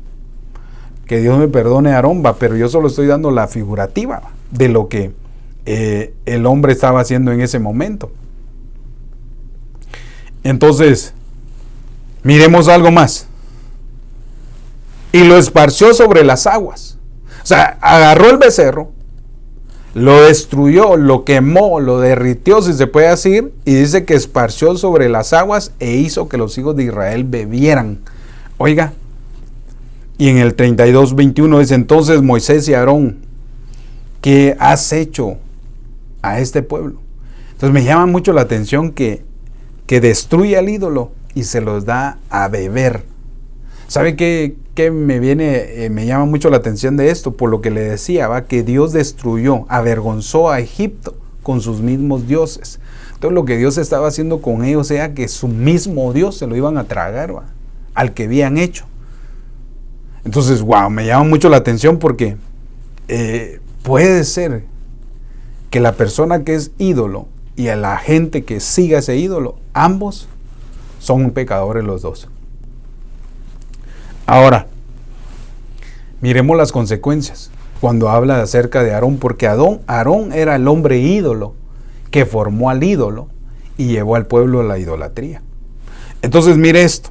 Speaker 1: Que Dios me perdone Aarón, pero yo solo estoy dando la figurativa de lo que el hombre estaba haciendo en ese momento. Entonces, miremos algo más. Y lo esparció sobre las aguas. O sea, agarró el becerro, lo destruyó, lo quemó, lo derritió, si se puede decir, y dice que esparció sobre las aguas e hizo que los hijos de Israel bebieran. Oiga, y en el 32:21 dice, entonces Moisés y Aarón, ¿qué has hecho a este pueblo? Entonces me llama mucho la atención que destruye al ídolo y se los da a beber. ¿Sabe qué me llama mucho la atención de esto? Por lo que le decía, que Dios destruyó, avergonzó a Egipto con sus mismos dioses. Entonces lo que Dios estaba haciendo con ellos era que su mismo Dios se lo iban a tragar, al que habían hecho. Entonces, me llama mucho la atención porque puede ser que la persona que es ídolo y a la gente que siga ese ídolo, ambos son pecadores los dos. Ahora, miremos las consecuencias cuando habla acerca de Aarón, porque Aarón era el hombre ídolo que formó al ídolo y llevó al pueblo a la idolatría. Entonces mire esto,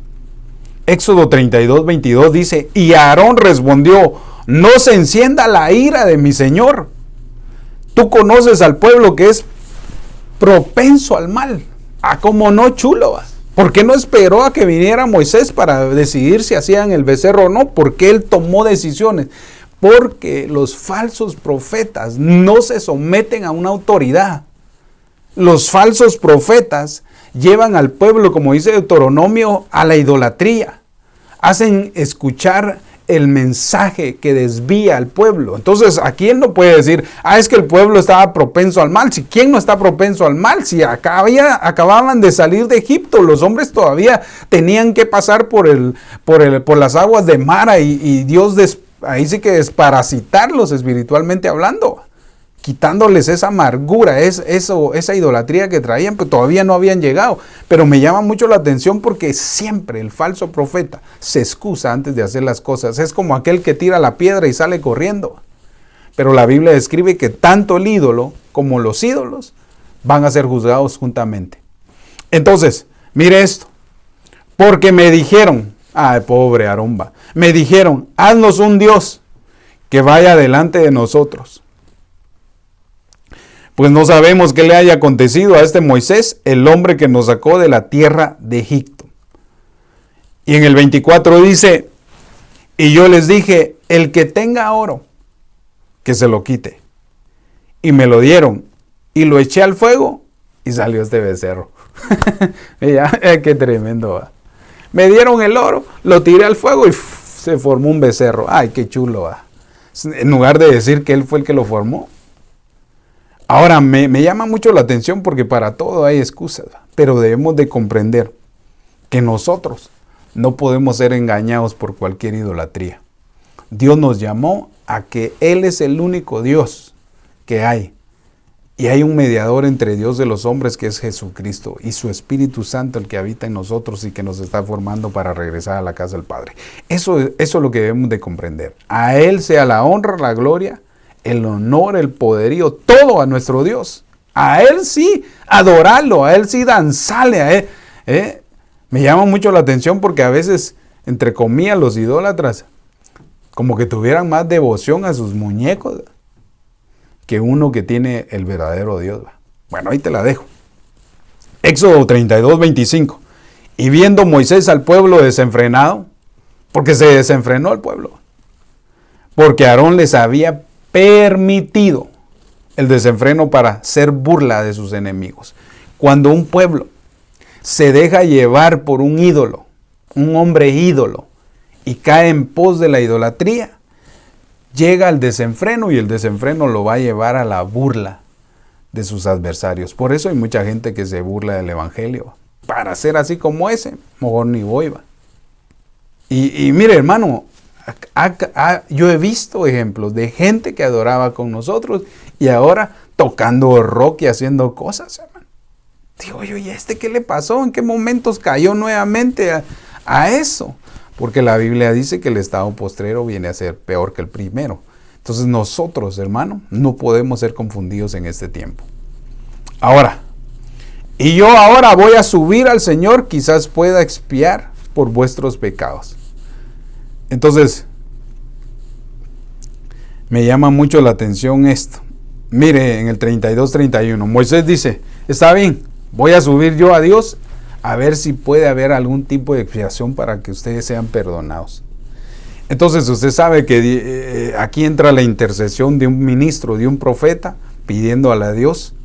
Speaker 1: Éxodo 32, 22 dice, y Aarón respondió, no se encienda la ira de mi señor. Tú conoces al pueblo que es propenso al mal. Como no, chulo. ¿Por qué no esperó a que viniera Moisés para decidir si hacían el becerro o no? ¿Por qué él tomó decisiones? Porque los falsos profetas no se someten a una autoridad. Los falsos profetas llevan al pueblo, como dice Deuteronomio, a la idolatría. Hacen escuchar el mensaje que desvía al pueblo. Entonces, aquí él no puede decir, es que el pueblo estaba propenso al mal. ¿Quién no está propenso al mal? Si acababan de salir de Egipto, los hombres todavía tenían que pasar por las aguas de Mara y Dios ahí sí que desparasitarlos espiritualmente hablando, quitándoles esa amargura, esa idolatría que traían, pero todavía no habían llegado. Pero me llama mucho la atención porque siempre el falso profeta se excusa antes de hacer las cosas. Es como aquel que tira la piedra y sale corriendo. Pero la Biblia describe que tanto el ídolo como los ídolos van a ser juzgados juntamente. Entonces, mire esto. Porque me dijeron, pobre Aarón, me dijeron, haznos un Dios que vaya delante de nosotros. Pues no sabemos qué le haya acontecido a este Moisés, el hombre que nos sacó de la tierra de Egipto. Y en el 24 dice, y yo les dije, el que tenga oro, que se lo quite. Y me lo dieron, y lo eché al fuego, y salió este becerro. Qué tremendo va. Me dieron el oro, lo tiré al fuego y se formó un becerro. Ay, qué chulo va. En lugar de decir que él fue el que lo formó. Ahora, me llama mucho la atención porque para todo hay excusas, pero debemos de comprender que nosotros no podemos ser engañados por cualquier idolatría. Dios nos llamó a que Él es el único Dios que hay. Y hay un mediador entre Dios de los hombres que es Jesucristo y su Espíritu Santo, el que habita en nosotros y que nos está formando para regresar a la casa del Padre. Eso es lo que debemos de comprender. A Él sea la honra, la gloria, el honor, el poderío, todo a nuestro Dios. A Él sí adorarlo, a Él sí danzarle, a Él. Me llama mucho la atención porque a veces, entre comillas, los idólatras como que tuvieran más devoción a sus muñecos que uno que tiene el verdadero Dios. Bueno, ahí te la dejo. Éxodo 32, 25. Y viendo Moisés al pueblo desenfrenado, porque se desenfrenó el pueblo, porque Aarón les había permitido el desenfreno para hacer burla de sus enemigos. Cuando un pueblo se deja llevar por un ídolo, un hombre ídolo, y cae en pos de la idolatría, llega al desenfreno y el desenfreno lo va a llevar a la burla de sus adversarios. Por eso hay mucha gente que se burla del evangelio. Para ser así como ese, mejor ni voy. Y mire, hermano, yo he visto ejemplos de gente que adoraba con nosotros y ahora tocando rock y haciendo cosas, hermano. Digo yo, ¿y qué le pasó? ¿En qué momentos cayó nuevamente a eso? Porque la Biblia dice que el estado postrero viene a ser peor que el primero. Entonces nosotros, hermano, no podemos ser confundidos en este tiempo. Ahora, y yo ahora voy a subir al Señor, quizás pueda expiar por vuestros pecados. Entonces, me llama mucho la atención esto. Mire, en el 32-31, Moisés dice, está bien, voy a subir yo a Dios a ver si puede haber algún tipo de expiación para que ustedes sean perdonados. Entonces usted sabe que aquí entra la intercesión de un ministro, de un profeta, pidiendo a la Dios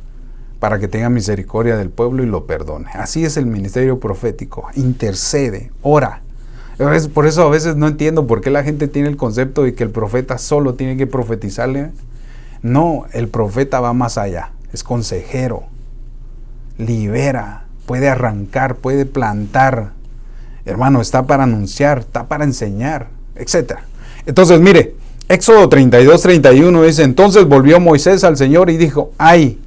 Speaker 1: para que tenga misericordia del pueblo y lo perdone. Así es el ministerio profético, intercede, ora. Por eso a veces no entiendo por qué la gente tiene el concepto de que el profeta solo tiene que profetizarle. No, el profeta va más allá, es consejero, libera, puede arrancar, puede plantar. Hermano, está para anunciar, está para enseñar, etc. Entonces, mire, Éxodo 32, 31 dice, entonces volvió Moisés al Señor y dijo, ay,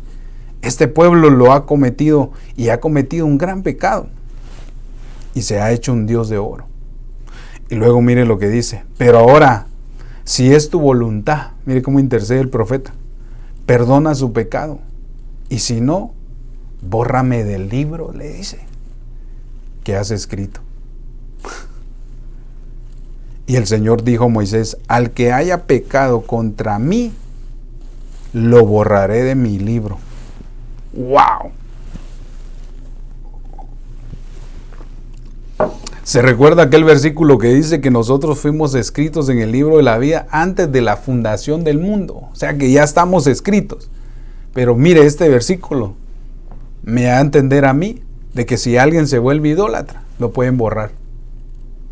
Speaker 1: este pueblo lo ha cometido y ha cometido un gran pecado y se ha hecho un Dios de oro. Y luego mire lo que dice, pero ahora, si es tu voluntad, mire cómo intercede el profeta, perdona su pecado, y si no, bórrame del libro, le dice, que has escrito. Y el Señor dijo a Moisés, al que haya pecado contra mí, lo borraré de mi libro. ¡Wow! Se recuerda aquel versículo que dice que nosotros fuimos escritos en el libro de la vida antes de la fundación del mundo. O sea que ya estamos escritos. Pero mire, este versículo me da a entender a mí de que si alguien se vuelve idólatra, lo pueden borrar.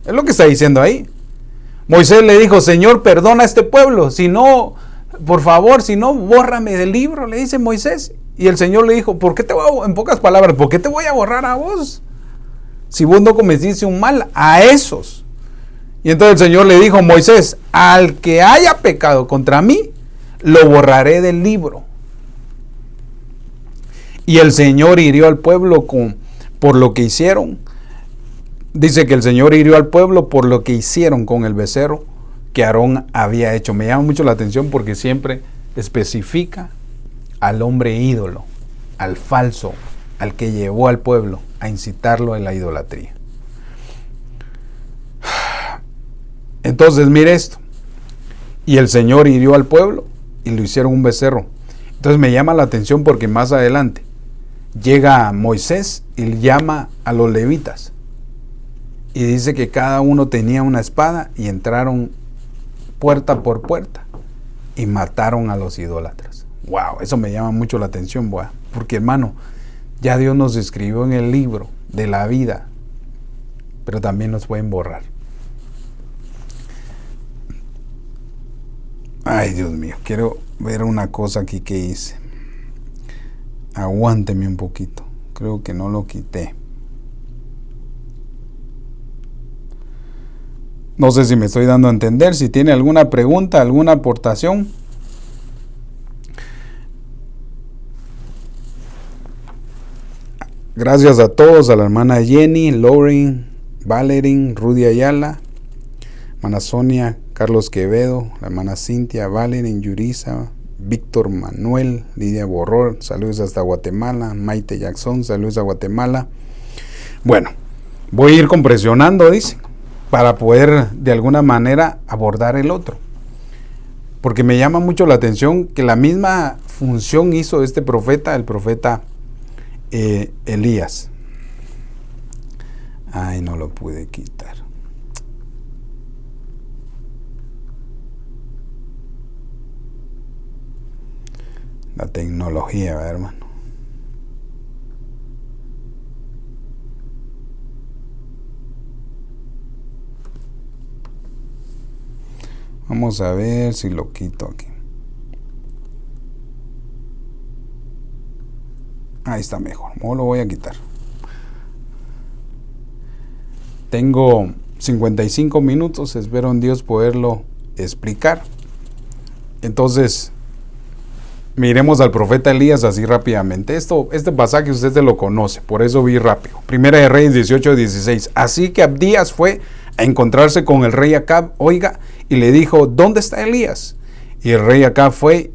Speaker 1: Es lo que está diciendo ahí. Moisés le dijo, Señor, perdona a este pueblo. Si no, por favor, si no, bórrame del libro, le dice Moisés. Y el Señor le dijo, ¿por qué te voy a, en pocas palabras, ¿por qué te voy a borrar a vos? Si vos no cometiste un mal a esos. Y entonces el Señor le dijo, Moisés, al que haya pecado contra mí, lo borraré del libro. Y el Señor hirió al pueblo por lo que hicieron. Dice que el Señor hirió al pueblo por lo que hicieron con el becerro que Aarón había hecho. Me llama mucho la atención porque siempre especifica al hombre ídolo, al falso, al que llevó al pueblo a incitarlo a la idolatría. Entonces mire esto. Y el Señor hirió al pueblo y lo hicieron un becerro. Entonces me llama la atención porque más adelante llega Moisés y llama a los levitas. Y dice que cada uno tenía una espada y entraron puerta por puerta y mataron a los idólatras. Wow, eso me llama mucho la atención, porque hermano, ya Dios nos escribió en el libro de la vida, pero también nos pueden borrar. Ay, Dios mío, quiero ver una cosa aquí que hice. Aguánteme un poquito, creo que no lo quité. No sé si me estoy dando a entender. Si tiene alguna pregunta, alguna aportación. Gracias a todos, a la hermana Jenny, Lauren, Valerín, Rudy Ayala, hermana Sonia, Carlos Quevedo, la hermana Cintia, Valerín, Yurisa, Víctor Manuel, Lidia Borror, saludos hasta Guatemala, Maite Jackson, saludos a Guatemala. Bueno, voy a ir compresionando, dice, para poder de alguna manera abordar el otro. Porque me llama mucho la atención que la misma función hizo este profeta, el profeta Elías. Ay, no lo pude quitar. La tecnología, ¿verdad, hermano? Vamos a ver si lo quito aquí. Ahí está mejor. No lo voy a quitar. Tengo 55 minutos. Espero en Dios poderlo explicar. Entonces, miremos al profeta Elías así rápidamente. Este pasaje usted se lo conoce, por eso vi rápido. Primera de Reyes 18:16. Así que Abdías fue a encontrarse con el rey Acab, oiga, y le dijo, ¿dónde está Elías? Y el rey Acab fue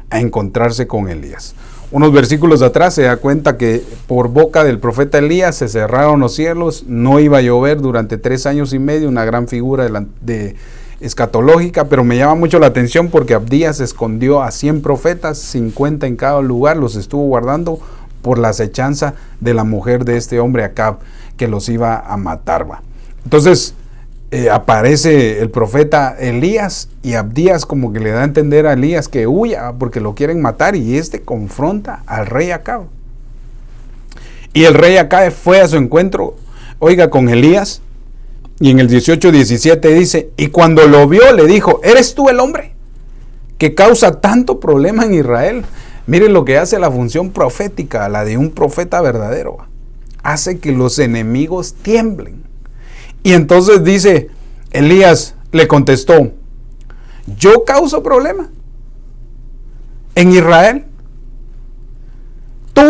Speaker 1: a encontrarse con Elías. Unos versículos atrás se da cuenta que por boca del profeta Elías se cerraron los cielos, no iba a llover durante 3 años y medio, una gran figura de escatológica, pero me llama mucho la atención porque Abdías escondió a 100 profetas, 50 en cada lugar, los estuvo guardando por la acechanza de la mujer de este hombre Acab, que los iba a matar. Entonces aparece el profeta Elías y Abdías como que le da a entender a Elías que huya porque lo quieren matar, y este confronta al rey Acab. Y el rey Acab fue a su encuentro, oiga, con Elías. Y en el 18:17 dice, y cuando lo vio le dijo, ¿eres tú el hombre que causa tanto problema en Israel? Miren lo que hace la función profética, la de un profeta verdadero. Hace que los enemigos tiemblen. Y entonces dice, Elías le contestó, ¿yo causo problema en Israel?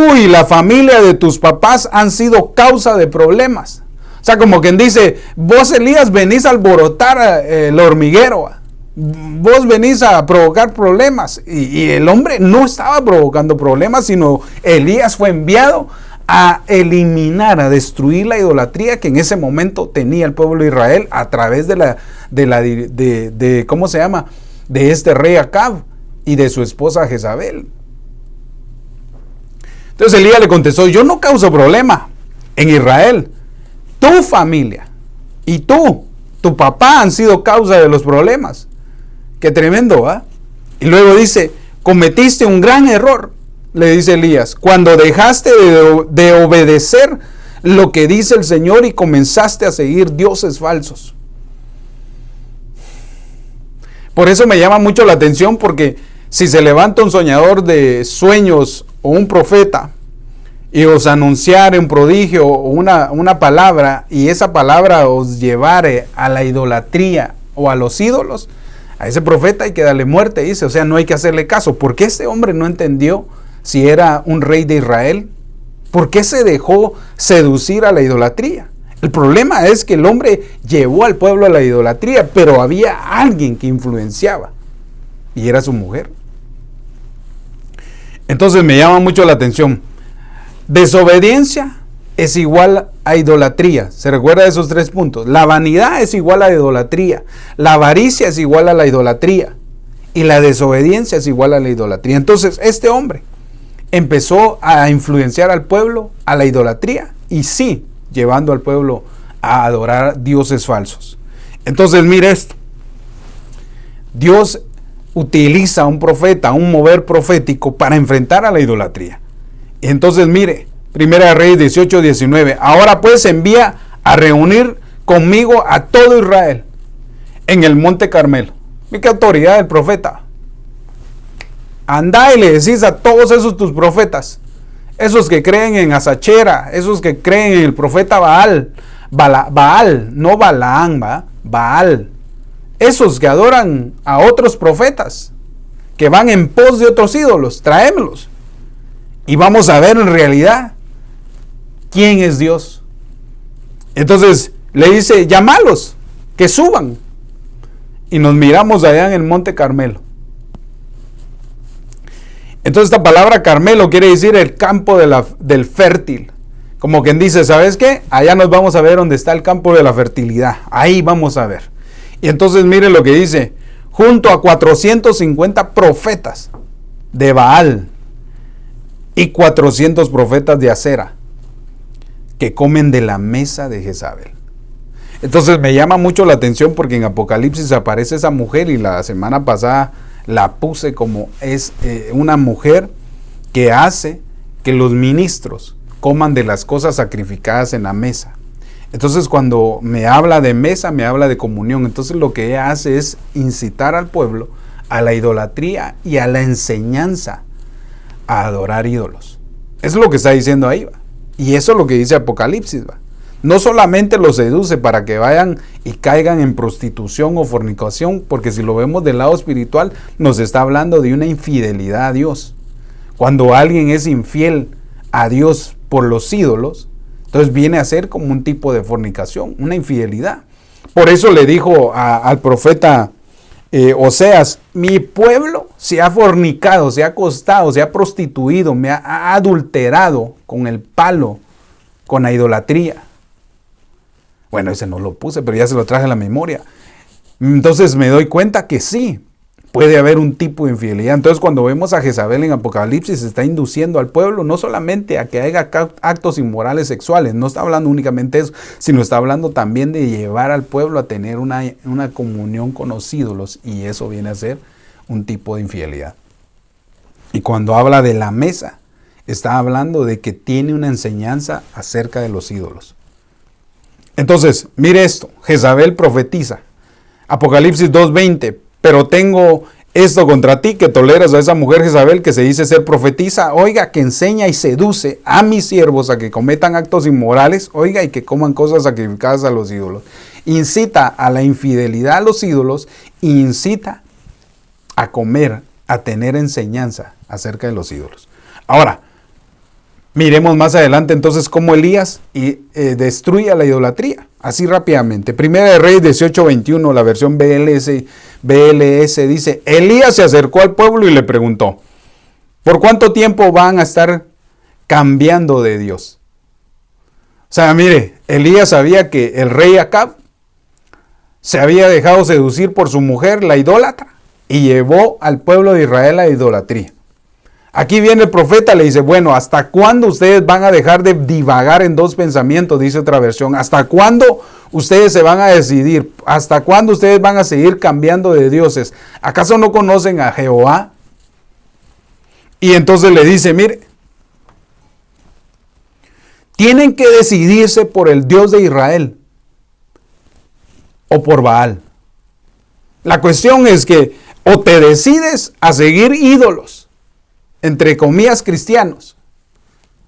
Speaker 1: tú y la familia de tus papás han sido causa de problemas. O sea, como quien dice, vos, Elías, venís a alborotar el hormiguero. Vos venís a provocar problemas. Y el hombre no estaba provocando problemas, sino Elías fue enviado a eliminar, a destruir la idolatría que en ese momento tenía el pueblo de Israel a través de ¿cómo se llama? De este rey Acab y de su esposa Jezabel. Entonces Elías le contestó: yo no causo problema en Israel. Tu familia y tu papá han sido causa de los problemas. Qué tremendo, ¿va? Y luego dice: cometiste un gran error, le dice Elías, cuando dejaste de obedecer lo que dice el Señor y comenzaste a seguir dioses falsos. Por eso me llama mucho la atención, porque si se levanta un soñador de sueños o un profeta y os anunciare un prodigio o una palabra, y esa palabra os llevare a la idolatría o a los ídolos, a ese profeta hay que darle muerte, dice. O sea, no hay que hacerle caso. ¿Por qué este hombre no entendió si era un rey de Israel? ¿Por qué se dejó seducir a la idolatría? El problema es que el hombre llevó al pueblo a la idolatría, pero había alguien que influenciaba, y era su mujer. Entonces me llama mucho la atención. Desobediencia es igual a idolatría. ¿Se recuerda de esos 3 puntos? La vanidad es igual a idolatría. La avaricia es igual a la idolatría. Y la desobediencia es igual a la idolatría. Entonces este hombre empezó a influenciar al pueblo a la idolatría, y sí, llevando al pueblo a adorar dioses falsos. Entonces mire esto. Dios utiliza un profeta, un mover profético para enfrentar a la idolatría. Entonces mire, Primera de Reyes 18:19. Ahora pues envía a reunir conmigo a todo Israel en el monte Carmelo. Mira qué autoridad del profeta. Andá y le decís a todos esos tus profetas, esos que creen en Asachera, esos que creen en el profeta Baal, no Balaán, Baal, esos que adoran a otros profetas, que van en pos de otros ídolos, tráemelos. Y vamos a ver en realidad quién es Dios. Entonces le dice: llámalos, que suban. Y nos miramos allá en el monte Carmelo. Entonces esta palabra Carmelo quiere decir el campo del fértil. Como quien dice: ¿sabes qué? Allá nos vamos a ver donde está el campo de la fertilidad. Ahí vamos a ver. Y entonces mire lo que dice: junto a 450 profetas de Baal y 400 profetas de Acera, que comen de la mesa de Jezabel. Entonces me llama mucho la atención, porque en Apocalipsis aparece esa mujer, y la semana pasada la puse como es una mujer que hace que los ministros coman de las cosas sacrificadas en la mesa. Entonces cuando me habla de mesa, me habla de comunión. Entonces lo que ella hace es incitar al pueblo a la idolatría y a la enseñanza a adorar ídolos. Eso es lo que está diciendo ahí, ¿va? Y eso es lo que dice Apocalipsis, ¿va? No solamente los seduce para que vayan y caigan en prostitución o fornicación, porque si lo vemos del lado espiritual, nos está hablando de una infidelidad a Dios. Cuando alguien es infiel a Dios por los ídolos, entonces viene a ser como un tipo de fornicación, una infidelidad. Por eso le dijo al profeta Oseas: mi pueblo se ha fornicado, se ha acostado, se ha prostituido, me ha adulterado con el palo, con la idolatría. Bueno, ese no lo puse, pero ya se lo traje a la memoria. Entonces me doy cuenta que sí, puede haber un tipo de infidelidad. Entonces cuando vemos a Jezabel en Apocalipsis, se está induciendo al pueblo no solamente a que haga actos inmorales sexuales, no está hablando únicamente de eso, sino está hablando también de llevar al pueblo a tener una comunión con los ídolos, y eso viene a ser un tipo de infidelidad. Y cuando habla de la mesa, está hablando de que tiene una enseñanza acerca de los ídolos. Entonces, mire esto, Jezabel profetiza, Apocalipsis 2:20, pero tengo esto contra ti, que toleras a esa mujer Jezabel, que se dice ser profetisa, oiga, que enseña y seduce a mis siervos a que cometan actos inmorales, oiga, y que coman cosas sacrificadas a los ídolos. Incita a la infidelidad a los ídolos, e incita a comer, a tener enseñanza acerca de los ídolos. Ahora, Miremos más adelante entonces cómo Elías destruye la idolatría. Así rápidamente. Primera de Reyes 18:21, la versión BLS dice, Elías se acercó al pueblo y le preguntó, ¿por cuánto tiempo van a estar cambiando de Dios? O sea, mire, Elías sabía que el rey Acab se había dejado seducir por su mujer, la idólatra, y llevó al pueblo de Israel a idolatría. Aquí viene el profeta, le dice, bueno, ¿hasta cuándo ustedes van a dejar de divagar en dos pensamientos? Dice otra versión. ¿Hasta cuándo ustedes se van a decidir? ¿Hasta cuándo ustedes van a seguir cambiando de dioses? ¿Acaso no conocen a Jehová? Y entonces le dice, mire, tienen que decidirse por el Dios de Israel o por Baal. La cuestión es que o te decides a seguir ídolos, entre comillas cristianos,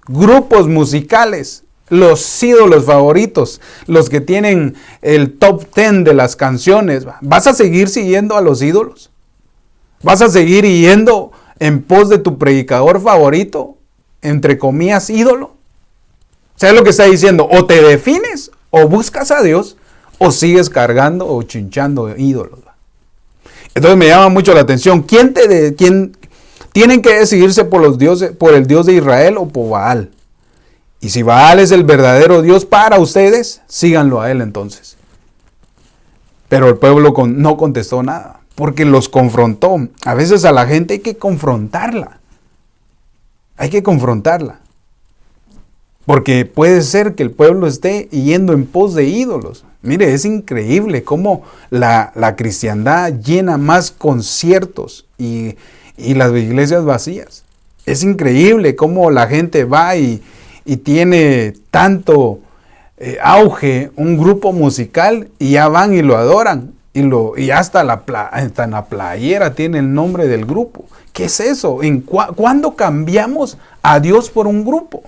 Speaker 1: grupos musicales, los ídolos favoritos, los que tienen el top 10 de las canciones, ¿vas a seguir siguiendo a los ídolos? ¿Vas a seguir yendo en pos de tu predicador favorito, entre comillas ídolo? ¿Sabes lo que está diciendo? O te defines, o buscas a Dios, o sigues cargando o chinchando ídolos. Entonces me llama mucho la atención, ¿quién tienen que decidirse por el Dios de Israel o por Baal? Y si Baal es el verdadero Dios para ustedes, síganlo a él entonces. Pero el pueblo no contestó nada, porque los confrontó. A veces a la gente hay que confrontarla. Hay que confrontarla. Porque puede ser que el pueblo esté yendo en pos de ídolos. Mire, es increíble cómo la cristiandad llena más conciertos y las iglesias vacías. Es increíble cómo la gente va y tiene tanto auge un grupo musical y ya van y lo adoran. Y hasta en la playera tiene el nombre del grupo. ¿Qué es eso? ¿Cuándo cambiamos a Dios por un grupo?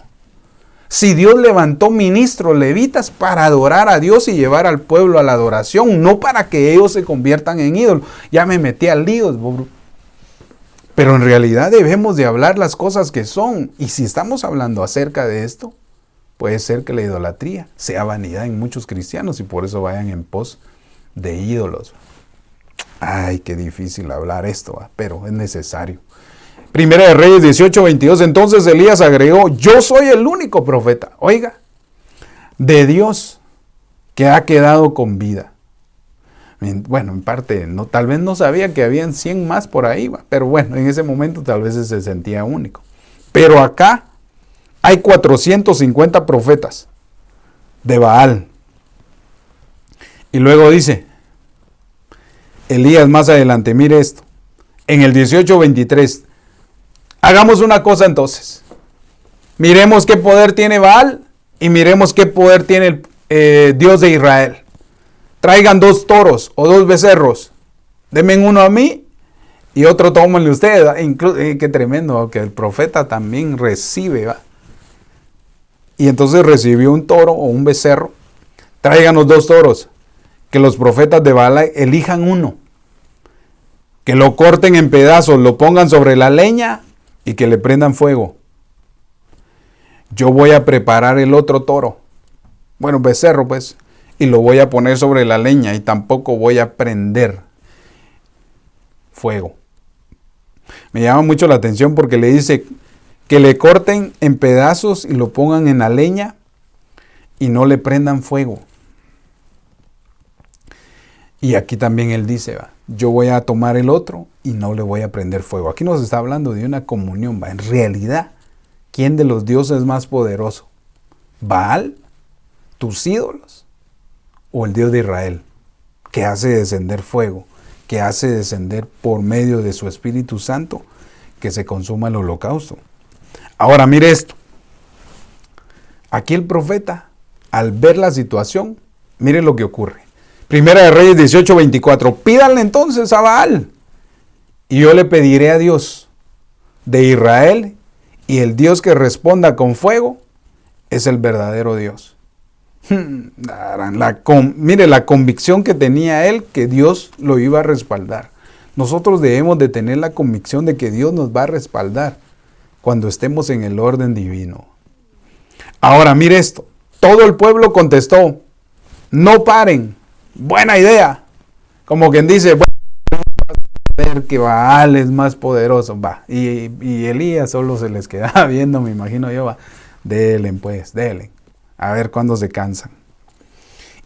Speaker 1: Si Dios levantó ministros levitas para adorar a Dios y llevar al pueblo a la adoración, no para que ellos se conviertan en ídolos. Ya me metí al lío. Pero en realidad debemos de hablar las cosas que son. Y si estamos hablando acerca de esto, puede ser que la idolatría sea vanidad en muchos cristianos y por eso vayan en pos de ídolos. Ay, qué difícil hablar esto, pero es necesario. Primera de Reyes 18:22, entonces Elías agregó, yo soy el único profeta, oiga, de Dios que ha quedado con vida. Bueno, en parte, tal vez no sabía que habían 100 más por ahí, pero bueno, en ese momento tal vez se sentía único. Pero acá hay 450 profetas de Baal. Y luego dice, Elías más adelante, mire esto, en el 18:23, hagamos una cosa entonces. Miremos qué poder tiene Baal y miremos qué poder tiene el Dios de Israel. Traigan 2 toros o 2 becerros. Denme uno a mí y otro tómenle ustedes. Qué tremendo, que el profeta también recibe. ¿va? Y entonces recibió un toro o un becerro. Traigan los 2 toros. Que los profetas de Baal elijan uno. Que lo corten en pedazos, lo pongan sobre la leña y que le prendan fuego. Yo voy a preparar el otro toro, bueno, becerro pues, y lo voy a poner sobre la leña y tampoco voy a prender fuego. Me llama mucho la atención porque le dice que le corten en pedazos y lo pongan en la leña y no le prendan fuego. Y aquí también él dice, yo voy a tomar el otro y no le voy a prender fuego. Aquí nos está hablando de una comunión. En realidad, ¿quién de los dioses es más poderoso? ¿Baal? ¿Tus ídolos? ¿O el Dios de Israel? Que hace descender fuego, que hace descender por medio de su Espíritu Santo, que se consuma el holocausto. Ahora mire esto. Aquí el profeta, al ver la situación, mire lo que ocurre. Primera de Reyes 18:24. Pídanle entonces a Baal y yo le pediré a Dios de Israel y el Dios que responda con fuego es el verdadero Dios. Mire la convicción que tenía él que Dios lo iba a respaldar. Nosotros debemos de tener la convicción de que Dios nos va a respaldar cuando estemos en el orden divino. Ahora mire esto, todo el pueblo contestó, no paren, buena idea. Como quien dice, bueno, ver que Baal es más poderoso, va. Y Elías solo se les quedaba viendo, me imagino yo, va. Dele pues, dele. A ver cuándo se cansan.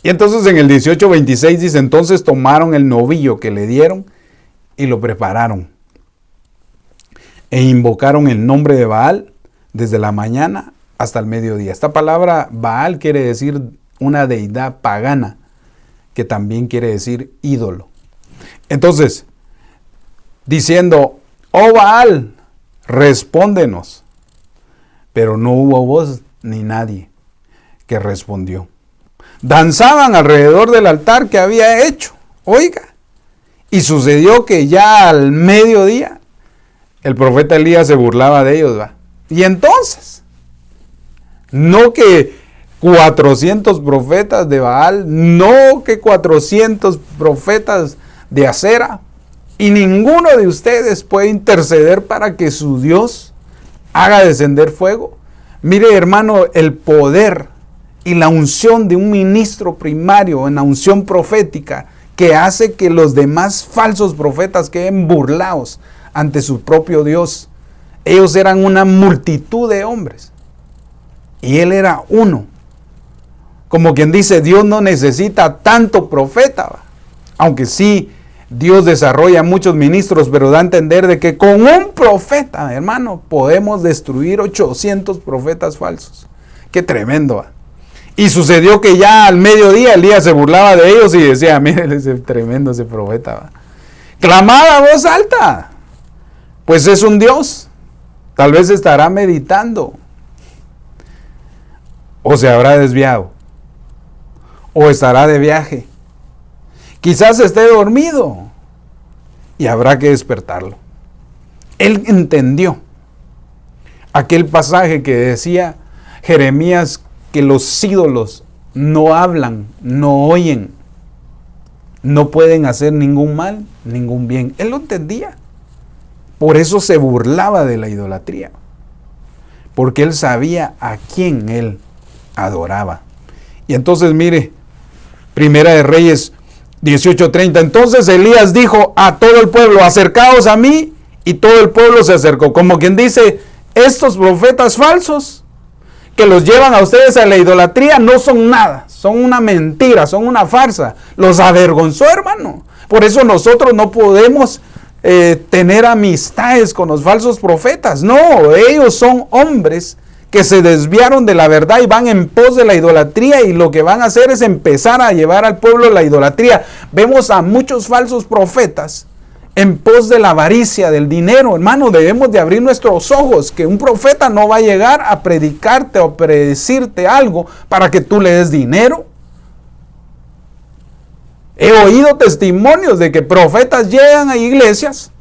Speaker 1: Y entonces en el 18:26 dice, entonces tomaron el novillo que le dieron y lo prepararon. E invocaron el nombre de Baal desde la mañana hasta el mediodía. Esta palabra Baal quiere decir una deidad pagana, que también quiere decir ídolo. Entonces, diciendo, oh Baal, respóndenos. Pero no hubo voz ni nadie que respondió. Danzaban alrededor del altar que había hecho. Oiga, y sucedió que ya al mediodía el profeta Elías se burlaba de ellos, ¿va? Y entonces, no que 400 profetas de Baal, no que 400 profetas de Acera, y ninguno de ustedes puede interceder para que su Dios haga descender fuego. Mire, hermano, el poder y la unción de un ministro primario en la unción profética que hace que los demás falsos profetas queden burlados ante su propio Dios. Ellos eran una multitud de hombres y él era uno. Como quien dice, Dios no necesita tanto profeta, aunque sí Dios desarrolla muchos ministros, pero da a entender de que con un profeta, hermano, podemos destruir 800 profetas falsos. Qué tremendo, ¿va? Y sucedió que ya al mediodía Elías se burlaba de ellos y decía, miren ese tremendo ese profeta, ¿va? Clamaba a voz alta, pues es un Dios, tal vez estará meditando, o se habrá desviado, o estará de viaje, quizás esté dormido y habrá que despertarlo. Él entendió aquel pasaje que decía Jeremías, que los ídolos no hablan, no oyen, no pueden hacer ningún mal, ningún bien. Él lo entendía. Por eso se burlaba de la idolatría, porque él sabía a quién él adoraba. Y entonces mire, Primera de Reyes 18:30, entonces Elías dijo a todo el pueblo, acercaos a mí, y todo el pueblo se acercó. Como quien dice, estos profetas falsos que los llevan a ustedes a la idolatría no son nada, son una mentira, son una farsa. Los avergonzó, hermano. Por eso nosotros no podemos tener amistades con los falsos profetas. No, ellos son hombres que se desviaron de la verdad y van en pos de la idolatría, y lo que van a hacer es empezar a llevar al pueblo a la idolatría. Vemos a muchos falsos profetas en pos de la avaricia, del dinero. Hermano, debemos de abrir nuestros ojos, que un profeta no va a llegar a predicarte o predecirte algo para que tú le des dinero. He oído testimonios de que profetas llegan a iglesias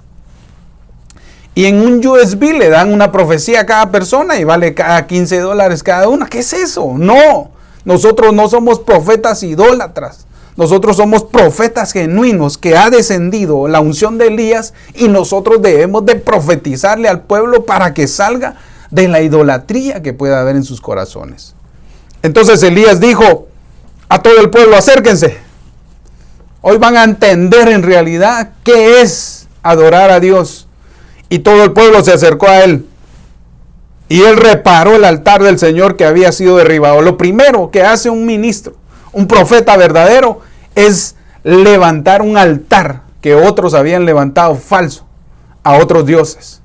Speaker 1: y en un USB le dan una profecía a cada persona y vale cada $15 cada una. ¿Qué es eso? No, nosotros no somos profetas idólatras. Nosotros somos profetas genuinos, que ha descendido la unción de Elías, y nosotros debemos de profetizarle al pueblo para que salga de la idolatría que pueda haber en sus corazones. Entonces Elías dijo a todo el pueblo, acérquense. Hoy van a entender en realidad qué es adorar a Dios. Y todo el pueblo se acercó a él. Y él reparó el altar del Señor que había sido derribado. Lo primero que hace un ministro, un profeta verdadero, es levantar un altar que otros habían levantado falso a otros dioses.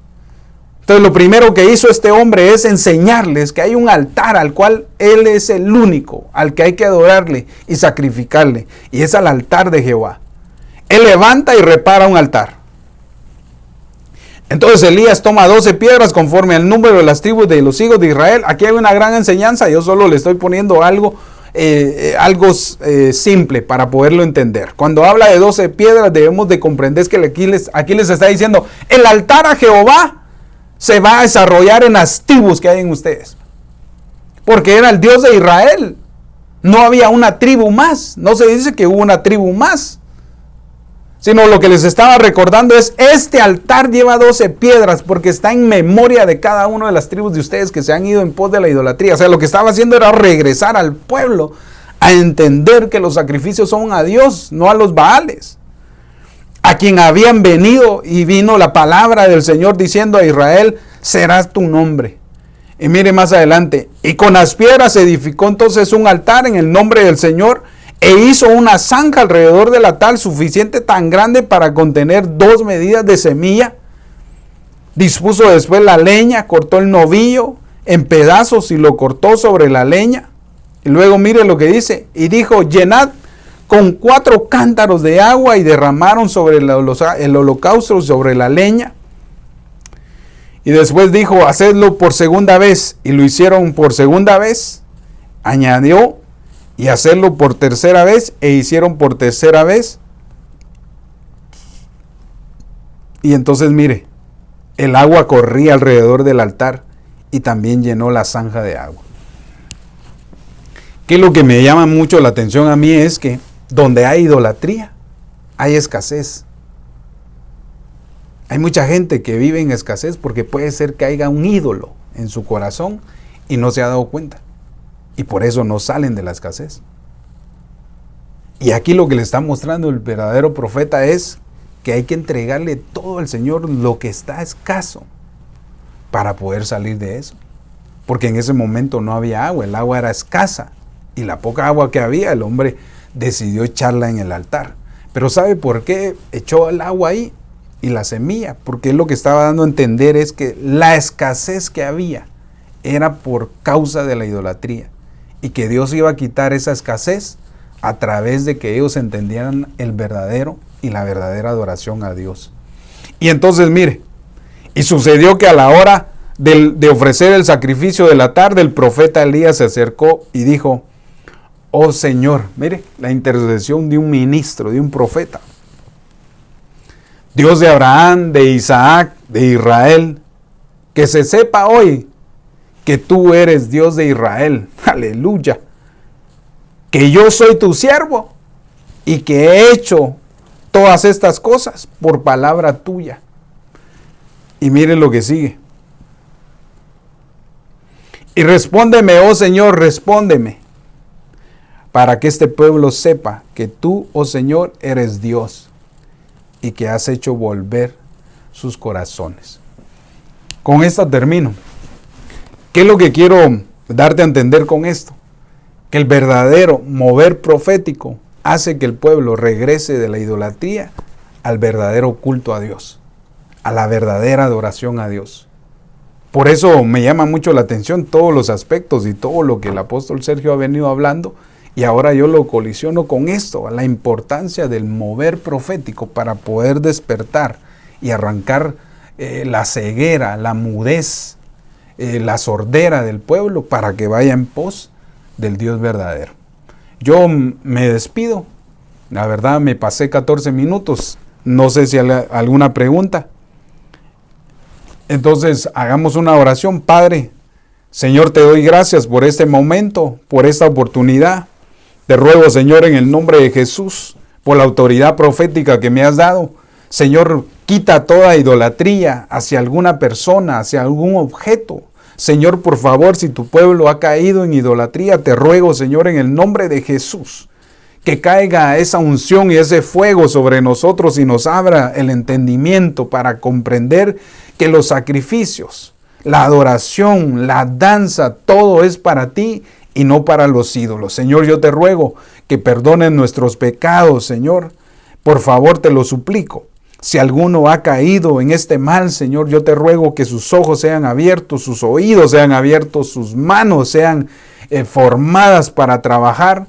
Speaker 1: Entonces lo primero que hizo este hombre es enseñarles que hay un altar al cual él es el único, al que hay que adorarle y sacrificarle, y es al altar de Jehová. Él levanta y repara un altar. Entonces Elías toma 12 piedras conforme al número de las tribus de los hijos de Israel. Aquí hay una gran enseñanza, yo solo le estoy poniendo algo simple para poderlo entender. Cuando habla de 12 piedras debemos de comprender que aquí les está diciendo, el altar a Jehová se va a desarrollar en las tribus que hay en ustedes, porque era el Dios de Israel, no había una tribu más, no se dice que hubo una tribu más. sino lo que les estaba recordando es: este altar lleva 12 piedras porque está en memoria de cada una de las tribus de ustedes que se han ido en pos de la idolatría. O sea, lo que estaba haciendo era regresar al pueblo a entender que los sacrificios son a Dios, no a los Baales, a quien habían venido, y vino la palabra del Señor diciendo a Israel: serás tu nombre. Y mire más adelante: y con las piedras edificó entonces un altar en el nombre del Señor, e hizo una zanja alrededor del altar suficiente, tan grande para contener 2 medidas de semilla. Dispuso después la leña, cortó el novillo en pedazos y lo cortó sobre la leña. Y luego mire lo que dice: y dijo: llenad con 4 cántaros de agua, y derramaron sobre el holocausto, sobre la leña. Y después dijo: hacedlo por segunda vez. Y lo hicieron por segunda vez. Añadió: y hacerlo por tercera vez, e hicieron por tercera vez. Y entonces mire, el agua corría alrededor del altar y también llenó la zanja de agua. Que lo que me llama mucho la atención a mí es que donde hay idolatría, hay escasez. Hay mucha gente que vive en escasez porque puede ser que haya un ídolo en su corazón y no se ha dado cuenta. Y por eso no salen de la escasez. Y aquí lo que le está mostrando el verdadero profeta es que hay que entregarle todo al Señor lo que está escaso para poder salir de eso. Porque en ese momento no había agua, el agua era escasa. Y la poca agua que había, el hombre decidió echarla en el altar. Pero ¿sabe por qué echó el agua ahí y la semilla? Porque lo que estaba dando a entender es que la escasez que había era por causa de la idolatría. Y que Dios iba a quitar esa escasez a través de que ellos entendieran el verdadero y la verdadera adoración a Dios. Y entonces mire, y sucedió que a la hora de ofrecer el sacrificio de la tarde, el profeta Elías se acercó y dijo: oh Señor, mire la intercesión de un ministro, de un profeta. Dios de Abraham, de Isaac, de Israel, que se sepa hoy que tú eres Dios de Israel, aleluya, que yo soy tu siervo y que he hecho todas estas cosas por palabra tuya. Y mire lo que sigue. Y respóndeme, oh Señor, respóndeme, para que este pueblo sepa que tú, oh Señor, eres Dios y que has hecho volver sus corazones. Con esto termino. ¿Qué es lo que quiero darte a entender con esto? Que el verdadero mover profético hace que el pueblo regrese de la idolatría al verdadero culto a Dios, a la verdadera adoración a Dios. Por eso me llama mucho la atención todos los aspectos y todo lo que el apóstol Sergio ha venido hablando, y ahora yo lo colisiono con esto, la importancia del mover profético para poder despertar y arrancar la ceguera, la mudez, la sordera del pueblo para que vaya en pos del Dios verdadero. Yo me despido. La verdad me pasé 14 minutos. No sé si hay alguna pregunta. Entonces hagamos una oración. Padre, Señor, te doy gracias por este momento, por esta oportunidad. Te ruego, Señor, en el nombre de Jesús, por la autoridad profética que me has dado. Señor, quita toda idolatría hacia alguna persona, hacia algún objeto. Señor, por favor, si tu pueblo ha caído en idolatría, te ruego, Señor, en el nombre de Jesús, que caiga esa unción y ese fuego sobre nosotros y nos abra el entendimiento para comprender que los sacrificios, la adoración, la danza, todo es para ti y no para los ídolos. Señor, yo te ruego que perdones nuestros pecados, Señor. Por favor, te lo suplico. Si alguno ha caído en este mal, Señor, yo te ruego que sus ojos sean abiertos, sus oídos sean abiertos, sus manos sean formadas para trabajar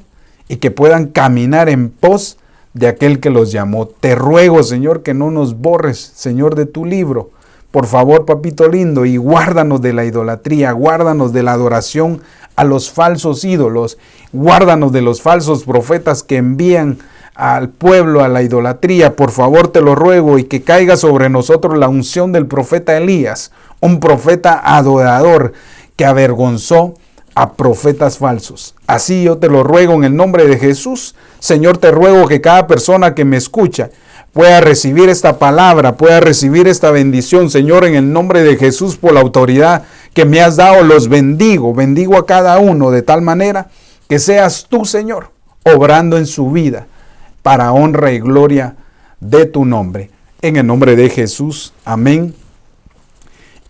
Speaker 1: y que puedan caminar en pos de aquel que los llamó. Te ruego, Señor, que no nos borres, Señor, de tu libro. Por favor, papito lindo, y guárdanos de la idolatría, guárdanos de la adoración a los falsos ídolos, guárdanos de los falsos profetas que envían al pueblo a la idolatría. Por favor, te lo ruego, y que caiga sobre nosotros la unción del profeta Elías, un profeta adorador que avergonzó a profetas falsos. Así yo te lo ruego en el nombre de Jesús. Señor, te ruego que cada persona que me escucha pueda recibir esta palabra, pueda recibir esta bendición. Señor, en el nombre de Jesús, por la autoridad que me has dado, los bendigo. Bendigo a cada uno de tal manera que seas tú, Señor, obrando en su vida para honra y gloria de tu nombre. En el nombre de Jesús. Amén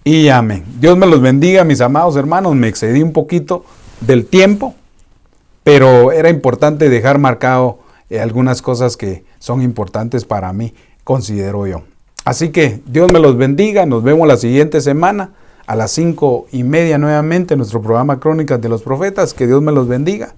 Speaker 1: y amén. Dios me los bendiga, mis amados hermanos. Me excedí un poquito del tiempo, pero era importante dejar marcado algunas cosas que son importantes para mí, considero yo. Así que Dios me los bendiga. Nos vemos la siguiente semana a las 5:30 nuevamente en nuestro programa Crónicas de los Profetas. Que Dios me los bendiga.